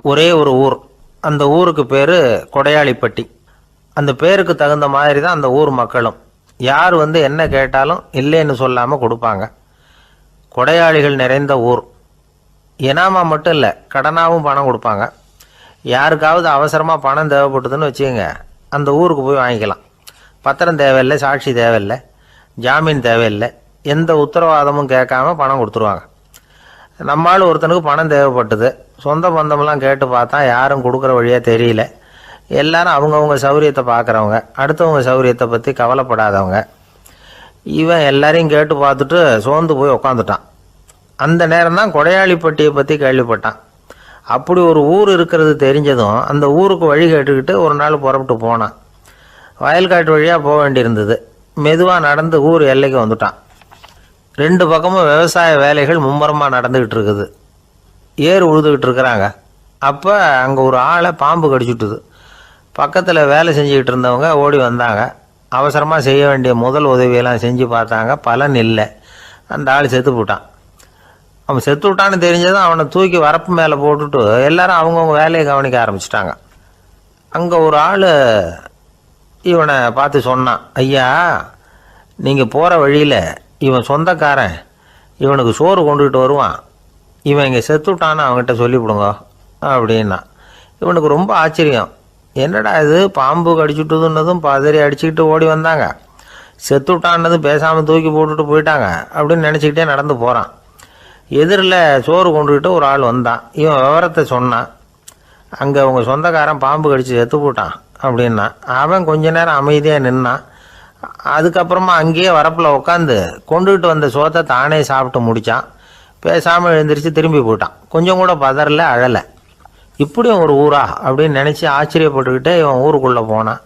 ஒரே ஒரு ஊர். அந்த ஊருக்கு பேர் கொடையாளிப்பட்டி. அந்த பேருக்கு தகுந்த மாதிரி தான் அந்த ஊர் மக்களும். யார் என்ன கேட்டாலும் இல்லைன்னு சொல்லாமல் கொடுப்பாங்க. கொடையாளிகள் நிறைந்த ஊர். இனாமா மட்டும் இல்லை, கடனாகவும் பணம் கொடுப்பாங்க. யாருக்காவது அவசரமாக பணம் தேவைப்பட்டதுன்னு வச்சுக்கோங்க, அந்த ஊருக்கு போய் வாங்கிக்கலாம். பத்திரம் தேவையில்லை, சாட்சி தேவையில்லை, ஜாமீன் தேவையில்லை, எந்த உத்தரவாதமும் கேட்காம பணம் கொடுத்துருவாங்க. நம்மால் ஒருத்தனுக்கு பணம் தேவைப்பட்டது. சொந்த பந்தமெல்லாம் கேட்டு பார்த்தா யாரும் கொடுக்குற வழியாக தெரியல. எல்லாரும் அவங்கவுங்க சௌரியத்தை பார்க்குறவங்க, அடுத்தவங்க சௌரியத்தை பற்றி கவலைப்படாதவங்க. இவன் எல்லாரையும் கேட்டு பார்த்துட்டு சோர்ந்து போய் உக்காந்துட்டான். அந்த நேரம் தான் கொடையாளிப்பட்டியை பற்றி கேள்விப்பட்டான். அப்படி ஒரு ஊர் இருக்கிறது தெரிஞ்சதும் அந்த ஊருக்கு வழி கேட்டுக்கிட்டு ஒரு நாள் புறப்பட்டு போனான். வயல்காட்டு வழியாக போக வேண்டியிருந்தது. மெதுவாக நடந்து ஊர் எல்லைக்கு வந்துட்டான். ரெண்டு பக்கமும் விவசாய வேலைகள் மும்முரமாக நடந்துக்கிட்டு இருக்குது. ஏறு உழுதுகிட்டு இருக்கிறாங்க. அப்போ அங்கே ஒரு ஆளை பாம்பு கடிச்சுட்டுது. பக்கத்தில் வேலை செஞ்சுக்கிட்டு இருந்தவங்க ஓடி வந்தாங்க. அவசரமாக செய்ய வேண்டிய முதல் உதவியெல்லாம் செஞ்சு பார்த்தாங்க. பலன் இல்லை. அந்த ஆள் செத்து போட்டான். அவன் செத்து விட்டான்னு தெரிஞ்சதும் அவனை தூக்கி வரப்பு மேலே போட்டுட்டு எல்லாரும் அவங்கவுங்க வேலையை கவனிக்க ஆரம்பிச்சிட்டாங்க. அங்கே ஒரு ஆள் இவனை பார்த்து சொன்னான், ஐயா, நீங்கள் போகிற வழியில் இவன் சொந்தக்காரன், இவனுக்கு சோறு கொண்டுகிட்டு வருவான், இவன் இங்கே செத்துட்டான்னு அவங்ககிட்ட சொல்லிவிடுங்க அப்படின்னா. இவனுக்கு ரொம்ப ஆச்சரியம். என்னடா இது, பாம்பு கடிச்சுட்டுதுன்னதும் பதறி அடிச்சுக்கிட்டு ஓடி வந்தாங்க, செத்துட்டான்னதும் பேசாமல் தூக்கி போட்டுட்டு போயிட்டாங்க அப்படின்னு நினச்சிக்கிட்டே நடந்து போகிறான். எதிரில் சோறு கொண்டுக்கிட்டு ஒரு ஆள் வந்தான். இவன் விவரத்தை சொன்னான். அங்கே அவங்க சொந்தக்காரன் பாம்பு கடிச்சு செத்து போட்டான் அப்படின்னா. அவன் கொஞ்ச நேரம் அமைதியாக நின்னான். அதுக்கப்புறமா அங்கேயே வரப்பில் உட்காந்து கொண்டுகிட்டு வந்த சோத்தை தானே சாப்பிட்டு முடித்தான். பேசாமல் எழுந்திரிச்சு திரும்பி போயிட்டான். கொஞ்சம் கூட பதறல, அழலை. இப்படியும் ஒரு ஊரா அப்படின்னு நினச்சி ஆச்சரியப்பட்டுக்கிட்டே இவன் ஊருக்குள்ளே போனான்.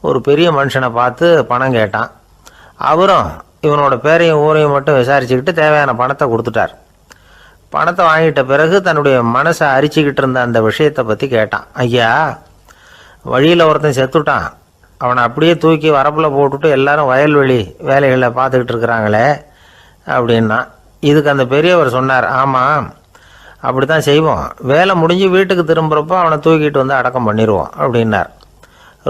ஒரு பெரிய மனுஷனை பார்த்து பணம் கேட்டான். அவரும் இவனோட பேரையும் ஊரையும் மட்டும் விசாரிச்சுக்கிட்டு தேவையான பணத்தை கொடுத்துட்டார். பணத்தை வாங்கிட்ட பிறகு தன்னுடைய மனசை அரிச்சுக்கிட்டு இருந்த அந்த விஷயத்தை பற்றி கேட்டான். ஐயா, வழியில் ஒருத்தன் செத்துட்டான், அவனை அப்படியே தூக்கி வரப்பில் போட்டுட்டு எல்லாரும் வயல்வெளி வேலைகளை பார்த்துக்கிட்டு இருக்கிறாங்களே அப்படின்னா. இதுக்கு அந்த பெரியவர் சொன்னார், ஆமாம், அப்படி தான் செய்வோம். வேலை முடிஞ்சு வீட்டுக்கு திரும்புகிறப்போ அவனை தூக்கிட்டு வந்து அடக்கம் பண்ணிடுவோம் அப்படின்னார்.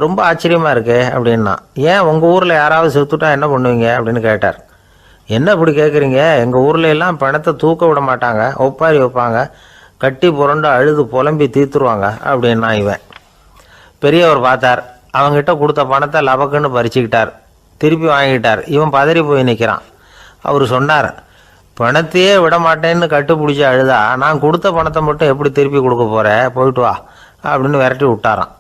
ரொம்ப ஆச்சரியமாக இருக்கே அப்படின்னா. ஏன் உங்கள் ஊரில் யாராவது செத்துட்டா என்ன பண்ணுவீங்க அப்படின்னு கேட்டார். என்ன இப்படி கேட்குறீங்க, எங்கள் ஊரில் எல்லாம் பணத்தை தூக்க விட மாட்டாங்க, ஒப்பாரி வைப்பாங்க, கட்டி புரண்டு அழுது புலம்பி தீர்த்துருவாங்க அப்படின்னா. இவன் பெரியவர் பார்த்தார். அவங்ககிட்ட கொடுத்த பணத்தை லபக்குன்னு பறிச்சுக்கிட்டார். திருப்பி வாங்கிட்டார். இவன் பதறி போய் நிற்கிறான். அவர் சொன்னார், பணத்தையே விட மாட்டேன்னு கட்டுப்பிடிச்சி அழுதா நான் கொடுத்த பணத்தை மட்டும் எப்படி திருப்பி கொடுக்க போகிறேன், போயிட்டு வா அப்படின்னு விரட்டி விட்டாரான்.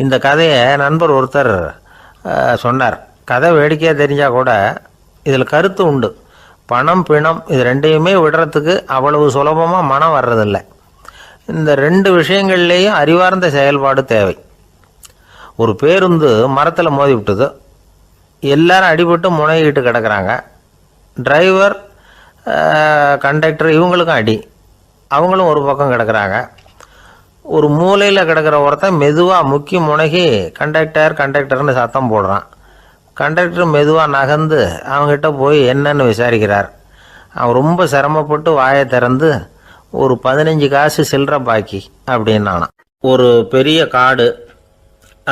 இந்த கதையை நண்பர் ஒருத்தர் சொன்னார். கதை வேடிக்கையாக தெரிஞ்சால் கூட இதில் கருத்து உண்டு. பணம் பிணம் இது ரெண்டையுமே விடுறதுக்கு அவ்வளவு சுலபமாக மனம் வர்றதில்லை. இந்த ரெண்டு விஷயங்கள்லேயும் அறிவார்ந்த செயல்பாடு தேவை. ஒரு பேருந்து மரத்தில் மோதி விட்டுது. எல்லாரும் அடிபட்டு முனைகிட்டு கிடக்கிறாங்க. டிரைவர், கண்டக்டர் இவங்களுக்கும் அடி. அவங்களும் ஒரு பக்கம் கிடக்கிறாங்க. ஒரு மூலையில் கிடக்கிற ஒருத்தன் மெதுவாக முக்கி முனகி கண்டக்டர்னு சத்தம் போடுறான். கண்டக்டர் மெதுவாக நகர்ந்து அவங்ககிட்ட போய் என்னன்னு விசாரிக்கிறார். அவன் ரொம்ப சிரமப்பட்டு வாயை திறந்து ஒரு 15 காசு சில்லற பாக்கி அப்படின்னானான். ஒரு பெரிய காடு.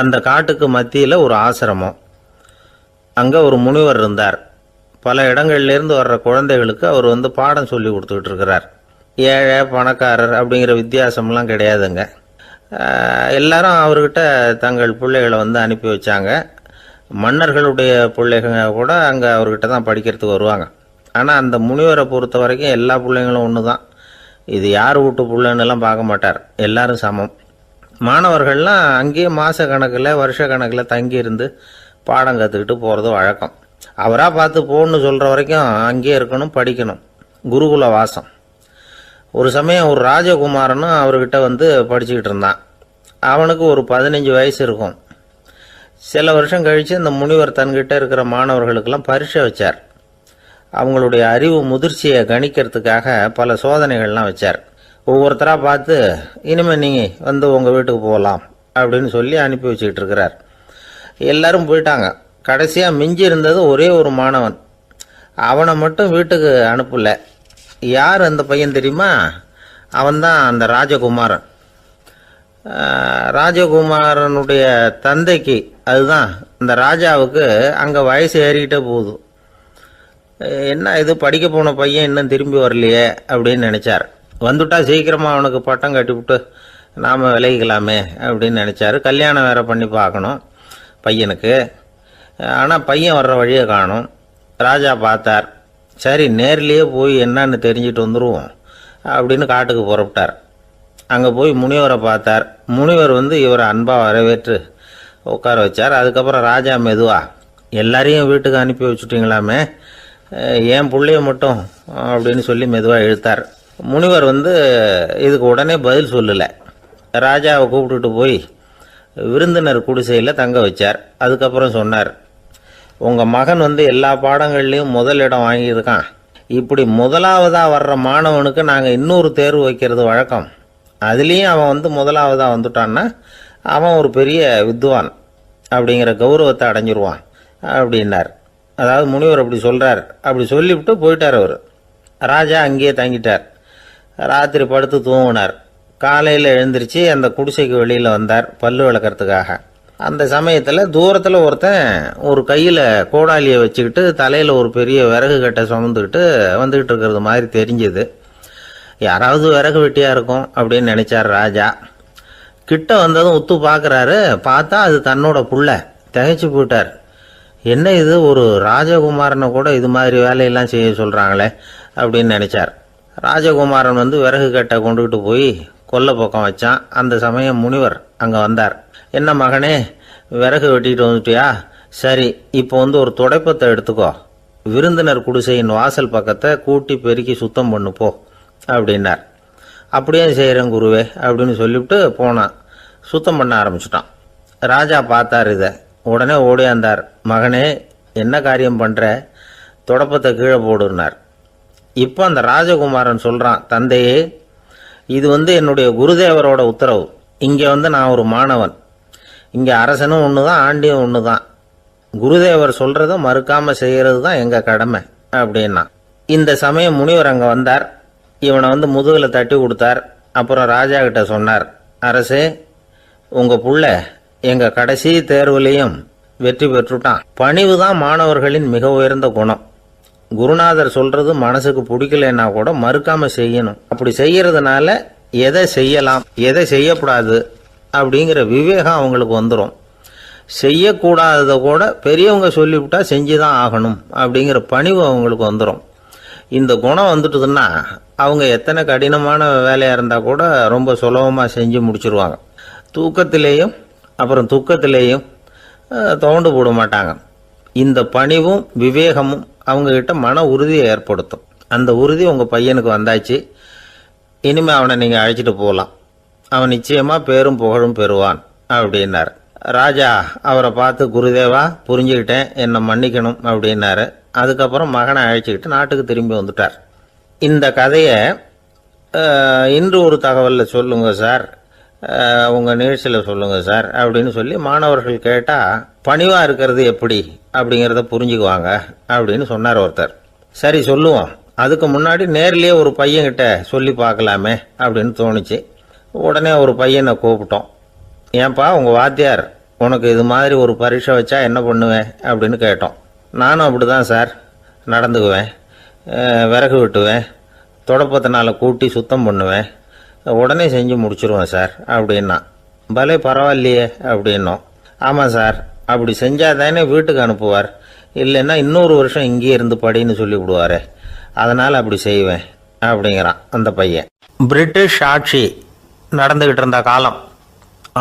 அந்த காட்டுக்கு மத்தியில் ஒரு ஆசிரமம். அங்கே ஒரு முனிவர் இருந்தார். பல இடங்கள்லேருந்து வர்ற குழந்தைகளுக்கு அவர் பாடம் சொல்லி கொடுத்துக்கிட்டு இருக்கிறார். ஏழை பணக்காரர் அப்படிங்கிற வித்தியாசம்லாம் கிடையாதுங்க. எல்லாரும் அவர்கிட்ட தங்கள் பிள்ளைகளை அனுப்பி வச்சாங்க. மன்னர்களுடைய பிள்ளைங்க கூட அங்கே அவர்கிட்ட தான் படிக்கிறதுக்கு வருவாங்க. ஆனால் அந்த முனிவரை பொறுத்த வரைக்கும் எல்லா பிள்ளைங்களும் ஒன்று தான். இது யார் வீட்டு பிள்ளைன்னெல்லாம் பார்க்க மாட்டார். எல்லாரும் சமம். மாணவர்கள்லாம் அங்கேயே மாத கணக்கில் வருஷ கணக்கில் தங்கியிருந்து பாடம் கற்றுக்கிட்டு போகிறது வழக்கம். அவராக பார்த்து போன்னு சொல்கிற வரைக்கும் அங்கேயே இருக்கணும், படிக்கணும். குருகுல வாசம். ஒரு சமயம் ஒரு ராஜகுமாரனும் அவர்கிட்ட படிச்சுக்கிட்டு இருந்தான். அவனுக்கு ஒரு 15 வயசு இருக்கும். சில வருஷம் கழித்து இந்த முனிவர் தன்கிட்ட இருக்கிற மாணவர்களுக்கெல்லாம் பரீட்சை வச்சார். அவங்களுடைய அறிவு முதிர்ச்சியை கணிக்கிறதுக்காக பல சோதனைகள்லாம் வச்சார். ஒவ்வொருத்தராக பார்த்து இனிமேல் நீங்கள் உங்கள் வீட்டுக்கு போகலாம் அப்படின்னு சொல்லி அனுப்பி வச்சுக்கிட்டு இருக்கிறார். எல்லாரும் போயிட்டாங்க. கடைசியாக மிஞ்சி இருந்தது ஒரே ஒரு மாணவன். அவனை மட்டும் வீட்டுக்கு அனுப்பலை. யார் அந்த பையன் தெரியுமா? அவன்தான் அந்த ராஜகுமாரன். ராஜகுமாரனுடைய தந்தைக்கு, அதுதான் இந்த ராஜாவுக்கு, அங்கே வயசு ஏறிக்கிட்டே போகுது. என்ன இது படிக்க போன பையன் இன்னும் திரும்பி வரலையே அப்படின்னு நினச்சார். வந்துட்டா சீக்கிரமாக அவனுக்கு பட்டம் கட்டிவிட்டு நாம் விலகிக்கலாமே அப்படின்னு நினச்சார். கல்யாணம் வேறு பண்ணி பார்க்கணும் பையனுக்கு. ஆனால் பையன் வர்ற வழியை காணும். ராஜா பார்த்தார். சரி, நேர்லேயே போய் என்னன்னு தெரிஞ்சுட்டு வந்துடுவோம் அப்படின்னு காட்டுக்கு புறப்பட்டார். அங்கே போய் முனிவரை பார்த்தார். முனிவர் இவரை அன்பாக வரவேற்று உட்கார வச்சார். அதுக்கப்புறம் ராஜா மெதுவா, எல்லாரையும் வீட்டுக்கு அனுப்பி வச்சுட்டிங்களாமே, ஏன் பிள்ளைய மட்டும் அப்படின்னு சொல்லி மெதுவாக இழுத்தார். முனிவர் இதுக்கு உடனே பதில் சொல்லலை. ராஜாவை கூப்பிட்டுட்டு போய் விருந்தினர் குடிசையில் தங்க வச்சார். அதுக்கப்புறம் சொன்னார், உங்கள் மகன் எல்லா பாடங்கள்லேயும் முதல் இடம் வாங்கியிருக்கான். இப்படி முதலாவதாக வர்ற மாணவனுக்கு நாங்கள் இன்னொரு தேர்வு வைக்கிறது வழக்கம். அதுலேயும் அவன் முதலாவதாக வந்துட்டான்னா அவன் ஒரு பெரிய வித்வான் அப்படிங்கிற கௌரவத்தை அடைஞ்சிருவான் அப்படின்னார். அதாவது முனிவர் அப்படி சொல்கிறார். அப்படி சொல்லிவிட்டு போயிட்டார் அவர். ராஜா அங்கேயே தங்கிட்டார். ராத்திரி படுத்து தூங்கினார். காலையில் எழுந்திரிச்சு அந்த குடிசைக்கு வெளியில் வந்தார் பல்லு விளக்கிறதுக்காக. அந்த சமயத்தில் தூரத்தில் ஒருத்தன் ஒரு கையில் கோடாலியை வச்சுக்கிட்டு தலையில் ஒரு பெரிய விறகு கட்டை சுமந்துக்கிட்டு வந்துக்கிட்டு இருக்கிறது மாதிரி தெரிஞ்சுது. யாராவது விறகு வெட்டியாக இருக்கும் அப்படின்னு நினச்சார் ராஜா. கிட்ட வந்ததும் உத்து பார்க்குறாரு. பார்த்தா அது தன்னோட புள்ள. திகைச்சு போயிட்டார். என்ன இது, ஒரு ராஜகுமாரனை கூட இது மாதிரி வேலையெல்லாம் செய்ய சொல்கிறாங்களே அப்படின்னு நினச்சார். ராஜகுமாரன் விறகு கட்டை கொண்டுகிட்டு போய் கொல்லை பக்கம் வச்சான். அந்த சமயம் முனிவர் அங்கே வந்தார். என்ன மகனே, விறகு வெட்டிட்டு வந்துட்டியா? சரி, இப்போ ஒரு துடைப்பத்தை எடுத்துக்கோ, விருந்தினர் குடிசையின் வாசல் பக்கத்தை கூட்டி பெருக்கி சுத்தம் பண்ணு போ அப்படின்னார். அப்படியே செய்கிறேன் குருவே அப்படின்னு சொல்லிவிட்டு போனான். சுத்தம் பண்ண ஆரம்பிச்சிட்டான். ராஜா பார்த்தார் இதை. உடனே ஓடியாந்தார். மகனே, என்ன காரியம் பண்ணுற? துடப்பத்தை கீழே போடுனார். இப்போ அந்த ராஜகுமாரன் சொல்கிறான், தந்தையே, இது என்னுடைய குருதேவரோட உத்தரவு. இங்கே நான் ஒரு மாணவன். இங்கே அரசனும் ஒன்று தான், ஆண்டியும் ஒன்று தான். குருதேவர் சொல்கிறத மறுக்காமல் செய்கிறது தான் எங்கள் கடமை அப்படின்னா. இந்த சமயம் முனிவர் அங்கே வந்தார். இவனை முதுகில் தட்டி கொடுத்தார். அப்புறம் ராஜா கிட்ட சொன்னார், அரசே, உங்கள் புள்ள எங்கள் கடைசி தேர்வுலேயும் வெற்றி பெற்றுட்டான். பணிவு தான் மாணவர்களின் மிக உயர்ந்த குணம். குருநாதர் சொல்கிறது மனசுக்கு பிடிக்கலன்னா கூட மறுக்காமல் செய்யணும். அப்படி செய்யறதுனால எதை செய்யலாம் எதை செய்யக்கூடாது அப்படிங்கிற விவேகம் அவங்களுக்கு வந்துடும். செய்யக்கூடாததை கூட பெரியவங்க சொல்லிவிட்டா செஞ்சுதான் ஆகணும் அப்படிங்கிற பணிவு அவங்களுக்கு வந்துடும். இந்த குணம் வந்துட்டுதுன்னா அவங்க எத்தனை கடினமான வேலையாக இருந்தால் கூட ரொம்ப சுலபமாக செஞ்சு முடிச்சிருவாங்க. தூக்கத்திலேயும் அப்புறம் துக்கத்திலேயும் தோண்டு போட மாட்டாங்க. இந்த பணிவும் விவேகமும் அவங்கக்கிட்ட மன உறுதியை ஏற்படுத்தும். அந்த உறுதி உங்கள் பையனுக்கு வந்தாச்சு. இனிமேல் அவனை நீங்கள் அழைச்சிட்டு போகலாம். அவன் நிச்சயமாக பேரும் புகழும் பெறுவான் அப்படின்னார். ராஜா அவரை பார்த்து, குருதேவா, புரிஞ்சுக்கிட்டேன், என்னை மன்னிக்கணும் அப்படின்னாரு. அதுக்கப்புறம் மகனை அழைச்சிக்கிட்டு நாட்டுக்கு திரும்பி வந்துட்டார். இந்த கதையை இன்று ஒரு தகவலில் சொல்லுங்கள் சார், உங்கள் நிகழ்ச்சியில் சொல்லுங்கள் சார் அப்படின்னு சொல்லி மாணவர்கள் கேட்டால் பணிவாக இருக்கிறது எப்படி அப்படிங்கிறத புரிஞ்சுக்குவாங்க அப்படின்னு சொன்னார் ஒருத்தர். சரி, சொல்லுவோம். அதுக்கு முன்னாடி நேர்லேயே ஒரு பையன்கிட்ட சொல்லி பார்க்கலாமே அப்படின்னு தோணுச்சு. உடனே ஒரு பையனை கூப்பிட்டோம். ஏன்பா, உங்கள் வாத்தியார் உனக்கு இது மாதிரி ஒரு பரீட்சை வச்சா என்ன பண்ணுவேன் அப்படின்னு கேட்டோம். நானும் அப்படி தான் சார் நடந்துக்குவேன். விறகு வெட்டுவேன், தொடப்பத்தினால கூட்டி சுத்தம் பண்ணுவேன், உடனே செஞ்சு முடிச்சிருவேன் சார் அப்படின்னா. பலே பரவாயில்லையே அப்படின்னோம். ஆமாம் சார், அப்படி செஞ்சால் தானே வீட்டுக்கு அனுப்புவார், இல்லைன்னா இன்னொரு வருஷம் இங்கேயே இருந்து படின்னு சொல்லி விடுவார், அதனால் அப்படி செய்வேன் அப்படிங்கிறான் அந்த பையன். பிரிட்டிஷ் ஆட்சி நடந்துக்கிட்டு இருந்த காலம்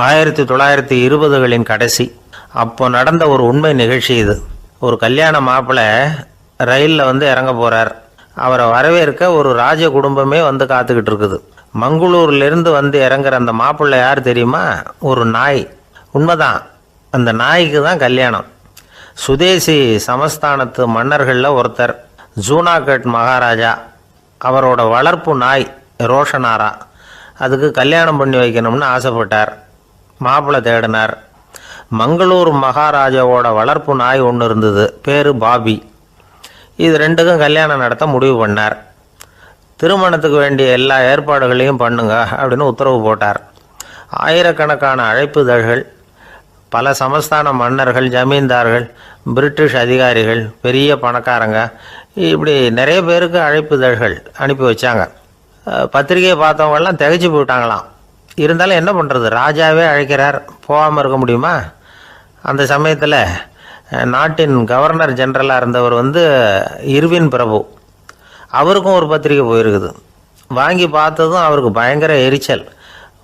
1920களின் கடைசி. அப்போ நடந்த ஒரு உண்மை நிகழ்ச்சி இது. ஒரு கல்யாண மாப்பிள்ளை ரயிலில் இறங்க போகிறார். அவரை வரவேற்க ஒரு ராஜ குடும்பமே காத்துக்கிட்டு இருக்குது. மங்களூர்லேருந்து இறங்குற அந்த மாப்பிள்ளை யார் தெரியுமா? ஒரு நாய். உண்மைதான், அந்த நாய்க்கு தான் கல்யாணம். சுதேசி சமஸ்தானத்து மன்னர்களில் ஒருத்தர் ஜூனாகட் மகாராஜா. அவரோட வளர்ப்பு நாய் ரோஷனாரா. அதுக்கு கல்யாணம் பண்ணி வைக்கணும்னு ஆசைப்பட்டார். மாப்பிள்ளை தேடினார். மங்களூர் மகாராஜாவோட வளர்ப்பு நாய் ஒன்று இருந்தது, பேர் பாபி. இது ரெண்டுக்கும் கல்யாணம் நடத்த முடிவு பண்ணார். திருமணத்துக்கு வேண்டிய எல்லா ஏற்பாடுகளையும் பண்ணுங்க அப்படின்னு உத்தரவு போட்டார். ஆயிரக்கணக்கான அழைப்புதழ்கள், பல சமஸ்தான மன்னர்கள், ஜமீன்தார்கள், பிரிட்டிஷ் அதிகாரிகள், பெரிய பணக்காரங்க, இப்படி நிறைய பேருக்கு அழைப்புதழ்கள் அனுப்பி வச்சாங்க. பத்திரிகையை பார்த்தவங்கெல்லாம் திகைச்சு போயிட்டாங்களாம். இருந்தாலும் என்ன பண்ணுறது, ராஜாவே அழைக்கிறார், போகாமல் இருக்க முடியுமா? அந்த சமயத்தில் நாட்டின் கவர்னர் ஜெனரலாக இருந்தவர் இர்வின் பிரபு, அவருக்கும் ஒரு பத்திரிக்கை போயிருக்குது. வாங்கி பார்த்ததும் அவருக்கு பயங்கர எரிச்சல்.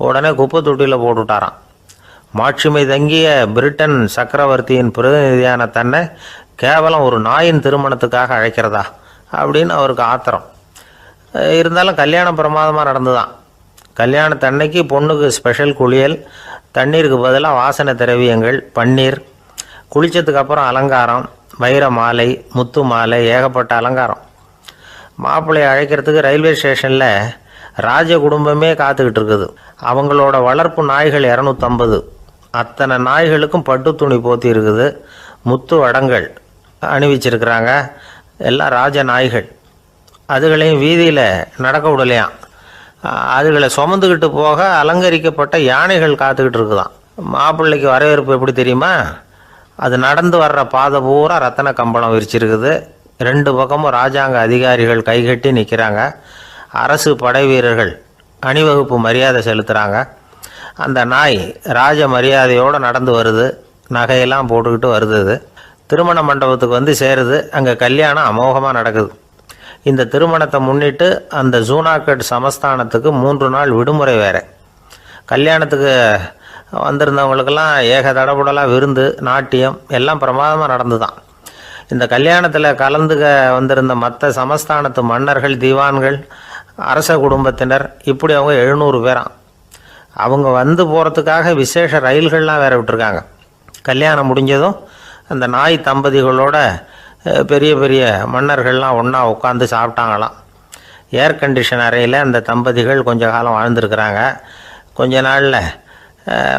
உடனே குப்பை தொட்டியில் போட்டுவிட்டாராம். மாட்சிமை தங்கிய பிரிட்டன் சக்கரவர்த்தியின் பிரதிநிதியான தன்னை கேவலம் ஒரு நாயின் திருமணத்துக்காக அழைக்கிறதா அப்படின்னு அவருக்கு ஆத்திரம். இருந்தாலும் கல்யாணம் பிரமாதமாக நடந்துதான். கல்யாணத்தன்னைக்கு பொண்ணுக்கு ஸ்பெஷல் குளியல், தண்ணீருக்கு பதிலாக வாசனை திரவியங்கள், பன்னீர், குளித்ததுக்கு அப்புறம் அலங்காரம், வைர மாலை, முத்து மாலை, ஏகப்பட்ட அலங்காரம். மாப்பிள்ளையை அழைக்கிறதுக்கு ரயில்வே ஸ்டேஷனில் ராஜ குடும்பமே காத்துக்கிட்டு இருக்குது. அவங்களோட வளர்ப்பு நாய்கள் 250. அத்தனை நாய்களுக்கும் பட்டு துணி போத்தி இருக்குது. முத்து வடங்கள் அணிவிச்சிருக்கிறாங்க. எல்லாம் ராஜ நாய்கள். அதுகளையும் வீதியில் நடக்க விடலையாம். அதுகளை சுமந்துக்கிட்டு போக அலங்கரிக்கப்பட்ட யானைகள் காத்துக்கிட்டு இருக்குதான். மாப்பிள்ளைக்கு வரவேற்பு எப்படி தெரியுமா? அது நடந்து வர்ற பாதை பூரா ரத்தன கம்பளம் விரிச்சிருக்குது. 2 பக்கமும் ராஜாங்க அதிகாரிகள் கைகட்டி நிற்கிறாங்க. அரசு படை வீரர்கள் அணிவகுப்பு மரியாதை செலுத்துகிறாங்க. அந்த நாய் ராஜ மரியாதையோடு நடந்து வருது. நகையெல்லாம் போட்டுக்கிட்டு வருது. திருமண மண்டபத்துக்கு சேருது. அங்கே கல்யாணம் அமோகமாக நடக்குது. இந்த திருமணத்தை முன்னிட்டு அந்த ஜூனாகட் சமஸ்தானத்துக்கு 3 நாள் விடுமுறை வேறு. கல்யாணத்துக்கு வந்திருந்தவங்களுக்கெல்லாம் ஏக தடபுடலாக விருந்து, நாட்டியம் எல்லாம் பிரமாதமாக நடந்து தான். இந்த கல்யாணத்தில் கலந்துக்க வந்திருந்த மற்ற சமஸ்தானத்து மன்னர்கள், தீவான்கள், அரச குடும்பத்தினர், இப்படி அவங்க 700 பேராம். அவங்க போகிறதுக்காக விசேஷ ரயில்கள்லாம் வேற விட்டுருக்காங்க. கல்யாணம் முடிஞ்சதும் அந்த நாய் தம்பதிகளோட பெரிய பெரிய மன்னர்கள்லாம் ஒன்றா உட்காந்து சாப்பிட்டாங்களாம். ஏர் கண்டிஷன் அறையில் அந்த தம்பதிகள் கொஞ்ச காலம் வாழ்ந்துருக்கிறாங்க. கொஞ்ச நாளில்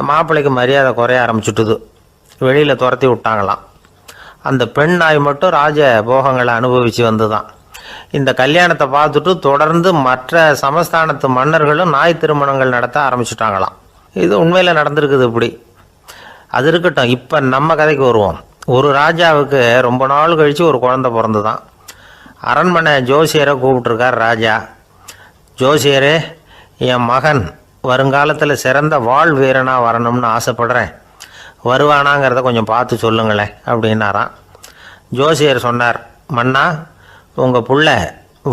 மாப்பிள்ளைக்கு மரியாதை குறைய ஆரம்பிச்சுட்டுது. வெளியில் துரத்தி விட்டாங்களாம். அந்த பெண் நாய் மட்டும் ராஜ போகங்களை அனுபவித்து வந்து தான். இந்த கல்யாணத்தை பார்த்துட்டு தொடர்ந்து மற்ற சமஸ்தானத்து மன்னர்களும் நாய் திருமணங்கள் நடத்த ஆரம்பிச்சுட்டாங்களாம். இது உண்மையில் நடந்திருக்குது. இப்படி அது இருக்கட்டும். இப்போ நம்ம கதைக்கு வருவோம். ஒரு ராஜாவுக்கு ரொம்ப நாள் கழித்து ஒரு குழந்தை பிறந்து தான். அரண்மனை ஜோசியரை கூப்பிட்டுருக்கார் ராஜா. ஜோசியரே, என் மகன் வருங்காலத்தில் சிறந்த வாழ் வீரனாக வரணும்னு ஆசைப்படுறேன், வருவானாங்கிறத கொஞ்சம் பார்த்து சொல்லுங்களேன் அப்படின்னாராம். ஜோசியர் சொன்னார், மன்னா, உங்கள் புள்ள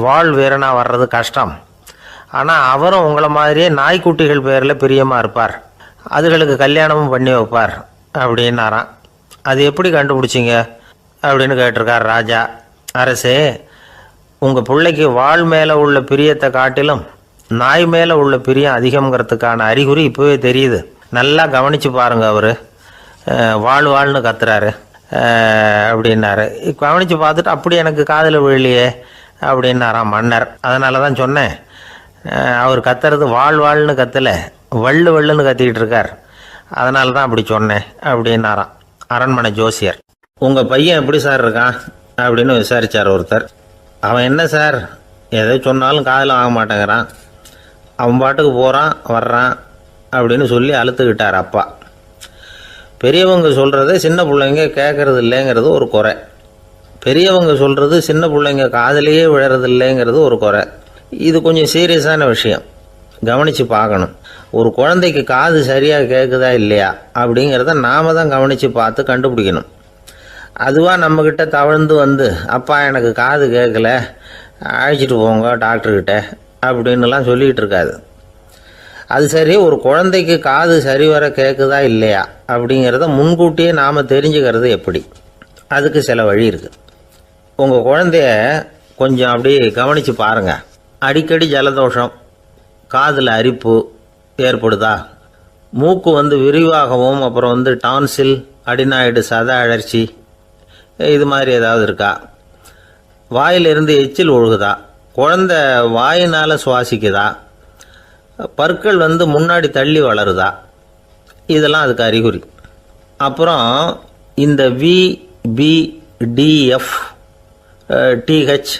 வாழ் வீரனாக வர்றது கஷ்டம். ஆனால் அவரும் உங்களை மாதிரியே நாய்க்குட்டிகள் பேரில் பிரியமாக இருப்பார், அதுகளுக்கு கல்யாணமும் பண்ணி வைப்பார் அப்படின்னாராம். அது எப்படி கண்டுபிடிச்சிங்க அப்படின்னு கேட்டிருக்கார் ராஜா. அரசே, உங்கள் பிள்ளைக்கு வாழ் மேலே உள்ள பிரியத்தை காட்டிலும் நாய் மேலே உள்ள பிரியம் அதிகங்கிறதுக்கான அறிகுறி இப்போவே தெரியுது. நல்லா கவனித்து பாருங்க. அவர் வாழ்னு கத்துறாரு அப்படின்னாரு. கவனித்து பார்த்துட்டு அப்படி எனக்கு காதில் விழலையே அப்படின்னாராம் மன்னர். அதனால தான் சொன்னேன், அவர் கத்துறது வாழ்னு கத்தலை, வள்ளுன்னு கத்திக்கிட்டு இருக்கார், அதனால தான் அப்படி சொன்னேன் அப்படின்னாராம் அரண்மனை ஜோசியர். உங்கள் பையன் எப்படி சார் இருக்கான் அப்படின்னு விசாரித்தார் ஒருத்தர். அவன் என்ன சார், எதை சொன்னாலும் காதில் வாங்க மாட்டேங்கிறான், அவன் பாட்டுக்கு போகிறான் வர்றான் அப்படின்னு சொல்லி அழுத்துக்கிட்டார் அப்பா. பெரியவங்க சொல்கிறத சின்ன பிள்ளைங்க கேட்கறது இல்லைங்கிறது ஒரு குறை. பெரியவங்க சொல்கிறது சின்ன பிள்ளைங்க காதிலேயே விழறது இல்லைங்கிறது ஒரு குறை. இது கொஞ்சம் சீரியஸான விஷயம், கவனித்து பார்க்கணும். ஒரு குழந்தைக்கு காது சரியாக கேட்குதா இல்லையா அப்படிங்கிறத நாம் தான் கவனித்து பார்த்து கண்டுபிடிக்கணும். அதுவாக நம்மக்கிட்ட தவழ்ந்து அப்பா எனக்கு காது கேட்கல, அழைச்சிட்டு போங்க டாக்டர்கிட்ட அப்படின்னுலாம் சொல்லிகிட்டு இருக்காது. அது சரி, ஒரு குழந்தைக்கு காது சரிவர கேட்குதா இல்லையா அப்படிங்கிறத முன்கூட்டியே நாம் தெரிஞ்சுக்கிறது எப்படி? அதுக்கு சில வழி இருக்குது. உங்கள் குழந்தைய கொஞ்சம் அப்படி கவனித்து பாருங்கள். அடிக்கடி ஜலதோஷம், காதில் அரிப்பு ஏற்படுதா, மூக்கு விரிவாகவும், அப்புறம் டான்சில், அடினாய்டு, சத அழற்சி, இது மாதிரி ஏதாவது இருக்கா, வாயிலிருந்து எச்சில் ஒழுகுதா, குழந்தை வாயினால் சுவாசிக்குதா, பற்கள் முன்னாடி தள்ளி வளருதா, இதெல்லாம் அதுக்கு அறிகுறி. அப்புறம் இந்த VBDF TH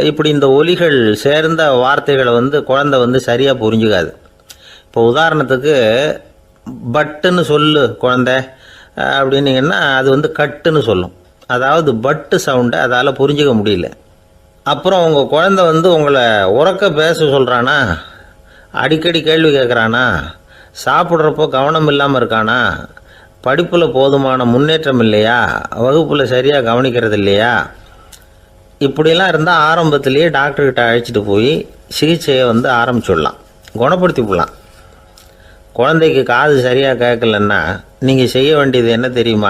இப்படி இந்த ஒலிகள் சேர்ந்த வார்த்தைகளை குழந்தை சரியாக புரிஞ்சுக்காது. இப்போ உதாரணத்துக்கு பட்டுன்னு சொல்லு குழந்தை அப்படின்னீங்கன்னா அது வந்து கட்டுன்னு சொல்லும். அதாவது பட்டு சவுண்டை அதால் புரிஞ்சிக்க முடியல. அப்புறம் உங்கள் குழந்தை வந்து உங்களை உறக்க பேச சொல்கிறானா, அடிக்கடி கேள்வி கேட்குறானா, சாப்பிட்றப்போ கவனம் இல்லாமல் இருக்கானா, படிப்பில் போதுமான முன்னேற்றம் இல்லையா, வகுப்பில் சரியாக கவனிக்கிறது இல்லையா, இப்படிலாம் இருந்தால் ஆரம்பத்திலேயே டாக்டர்கிட்ட அழைச்சிட்டு போய் சிகிச்சையை வந்து ஆரம்பிச்சுடலாம், குணப்படுத்தி விடலாம். குழந்தைக்கு காது சரியாக கேட்கலன்னா நீங்கள் செய்ய வேண்டியது என்ன தெரியுமா?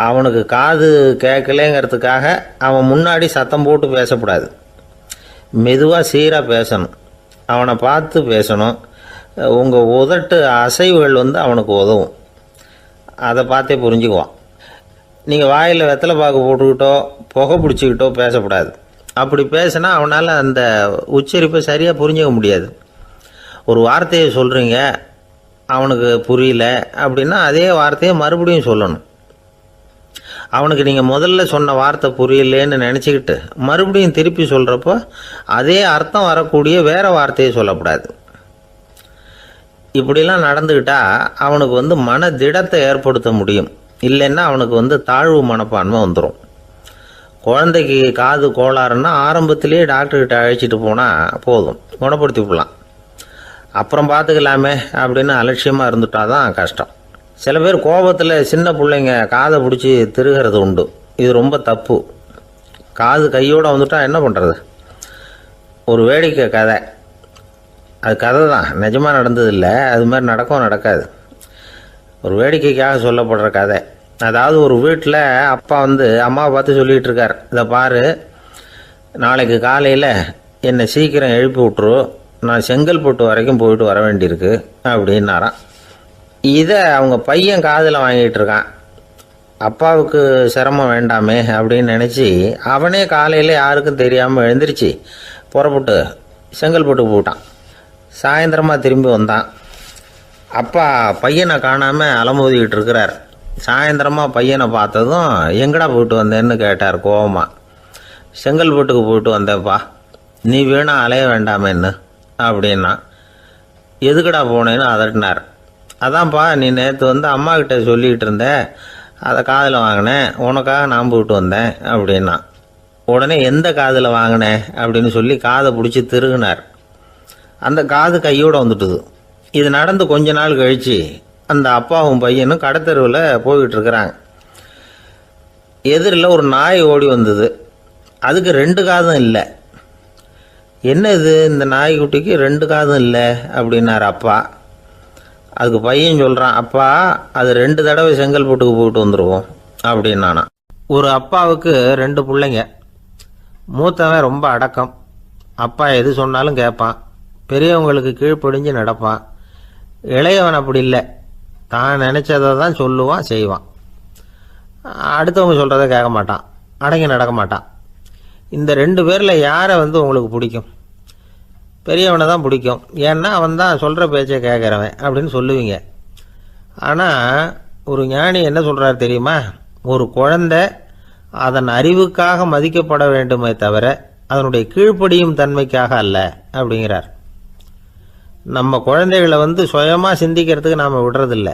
அவனுக்கு காது கேட்கலேங்கிறதுக்காக அவன் முன்னாடி சத்தம் போட்டு பேசக்கூடாது. மெதுவாக சீராக பேசணும், அவனை பார்த்து பேசணும். உங்கள் உதட்டு அசைவுகள் வந்து அவனுக்கு உதவும், அதை பார்த்தே புரிஞ்சுக்குவான். நீங்கள் வாயில் வெத்தலை பாக்கு போட்டுக்கிட்டோ புகை பிடிச்சிக்கிட்டோ பேசக்கூடாது. அப்படி பேசினா அவனால் அந்த உச்சரிப்பை சரியாக புரிஞ்சிக்க முடியாது. ஒரு வார்த்தையை சொல்கிறீங்க, அவனுக்கு புரியல அப்படின்னா அதே வார்த்தையை மறுபடியும் சொல்லணும். அவனுக்கு நீங்கள் முதல்ல சொன்ன வார்த்தை புரியலேன்னு நினச்சிக்கிட்டு மறுபடியும் திருப்பி சொல்கிறப்போ அதே அர்த்தம் வரக்கூடிய வேறு வார்த்தையை சொல்லக்கூடாது. இப்படிலாம் நடந்துக்கிட்டால் அவனுக்கு வந்து மன திடத்தை ஏற்படுத்த முடியும். இல்லைன்னா அவனுக்கு வந்து தாழ்வு மனப்பான்மை வந்துடும். குழந்தைக்கு காது கோளாறுன்னா ஆரம்பத்திலேயே டாக்டர்கிட்ட அழைச்சிட்டு போனால் போதும், குணப்படுத்தி விடலாம். அப்புறம் பார்த்துக்கலாமே அப்படின்னு அலட்சியமாக இருந்துட்டால் தான் கஷ்டம். சில பேர் கோபத்தில் சின்ன பிள்ளைங்க காதை பிடிச்சி திருகிறது உண்டு. இது ரொம்ப தப்பு. காது கையோடு வந்துட்டால் என்ன பண்ணுறது? ஒரு வேடிக்கை கதை, அது கதை தான், நிஜமாக நடந்ததில்லை. அது மாதிரி நடக்காது. ஒரு வேடிக்கைக்காக சொல்லப்படுற கதை. அதாவது ஒரு வீட்டில் அப்பா வந்து அம்மாவை பார்த்து சொல்லிகிட்டு இருக்கார், இதை பாரு, நாளைக்கு காலையில் என்னை சீக்கிரம் எழுப்பி விட்ரு, நான் செங்கல்பட்டு வரைக்கும் போயிட்டு வர வேண்டியிருக்கு அப்படின்னாராம். இதை அவங்க பையன் காதில் வாங்கிட்டு இருக்கான். அப்பாவுக்கு சிரமம் வேண்டாமே அப்படின்னு நினச்சி அவனே காலையில் யாருக்கும் தெரியாமல் எழுந்திரிச்சு புறப்பட்டு செங்கல்பட்டு போட்டான். சாயந்தரமாக திரும்பி வந்தான். அப்பா பையனை காணாமல் அலமோதிக்கிட்டு இருக்கிறார். சாயந்தரமாக பையனை பார்த்ததும் எங்கடா போயிட்டு வந்தேன்னு கேட்டார் கோவமாக. செங்கல்பட்டுக்கு போயிட்டு வந்தேப்பா, நீ வேணா அலைய வேண்டாமேன்னு அப்படின்னா. எதுக்கடா போனேன்னு அதட்டினார். அதான்ப்பா, நீ நேற்று வந்து அம்மா கிட்ட சொல்லிகிட்டு இருந்த, அதை காதில் வாங்கினேன், உனக்காக நான் போயிட்டு வந்தேன் அப்படின்னா. உடனே எந்த காதில் வாங்கினேன் அப்படின்னு சொல்லி காதை பிடிச்சி திருகினார். அந்த காது கையோடு வந்துட்டுது. இது நடந்து கொஞ்ச நாள் கழித்து அந்த அப்பாவும் பையனும் கடத்தெருவில் போய்கிட்டு இருக்கிறாங்க. எதிரில் ஒரு நாய் ஓடி வந்தது. அதுக்கு 2 காதும் இல்லை. என்ன இது, இந்த நாய்க்குட்டிக்கு 2 காதும் இல்லை அப்படின்னார் அப்பா. அதுக்கு பையன் சொல்கிறான், அப்பா அது 2 தடவை செங்கல்பட்டுக்கு போயிட்டு வந்துடுவோம் அப்படின்னானா. ஒரு அப்பாவுக்கு 2 பிள்ளைங்க. மூத்தவன் ரொம்ப அடக்கம், அப்பா எது சொன்னாலும் கேட்பான், பெரியவங்களுக்கு கீழ்ப்படிஞ்சு நடப்பான். இளையவன் அப்படி இல்லை, தான் நினச்சதை தான் சொல்லுவான் செய்வான். அடுத்தவங்க சொல்கிறத கேட்க மாட்டான், அடங்கி நடக்க மாட்டான். இந்த 2 பேரில் யாரை வந்து உங்களுக்கு பிடிக்கும்? பெரியவனை தான் பிடிக்கும், ஏன்னா அவன் தான் சொல்கிற பேச்சை கேட்குறவன் அப்படின்னு சொல்லுவீங்க. ஆனால் ஒரு ஞானி என்ன சொல்கிறார் தெரியுமா? ஒரு குழந்தை அதன் அறிவுக்காக மதிக்கப்பட வேண்டுமே தவிர அதனுடைய கீழ்ப்படியும் தன்மைக்காக அல்ல அப்படிங்கிறார். நம்ம குழந்தைகளை வந்து சுயமாக சிந்திக்கிறதுக்கு நாம் விடுறதில்ல,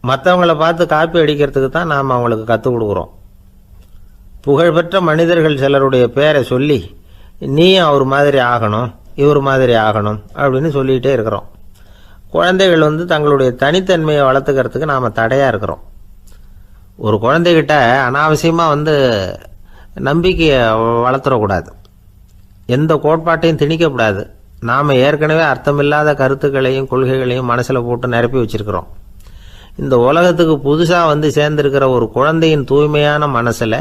மற்றவங்களை பார்த்து காப்பி அடிக்கிறதுக்கு தான் நாம் அவங்களுக்கு கற்றுக் கொடுக்குறோம். புகழ்பெற்ற மனிதர்கள் சிலருடைய பேரை சொல்லி நீயும் அவர் மாதிரி ஆகணும், இவர் மாதிரி ஆகணும் அப்படின்னு சொல்லிகிட்டே இருக்கிறோம். குழந்தைகள் வந்து தங்களுடைய தனித்தன்மையை வளர்த்துக்கிறதுக்கு நாம் தடையாக இருக்கிறோம். ஒரு குழந்தைகிட்ட அனாவசியமாக வந்து நம்பிக்கையை வளர்த்துடக்கூடாது, எந்த கோட்பாட்டையும் திணிக்கக்கூடாது. நாம் ஏற்கனவே அர்த்தமில்லாத கருத்துக்களையும் கொள்கைகளையும் மனசில் போட்டு நிரப்பி வச்சுருக்கிறோம். இந்த உலகத்துக்கு புதுசாக வந்து சேர்ந்திருக்கிற ஒரு குழந்தையின் தூய்மையான மனசில்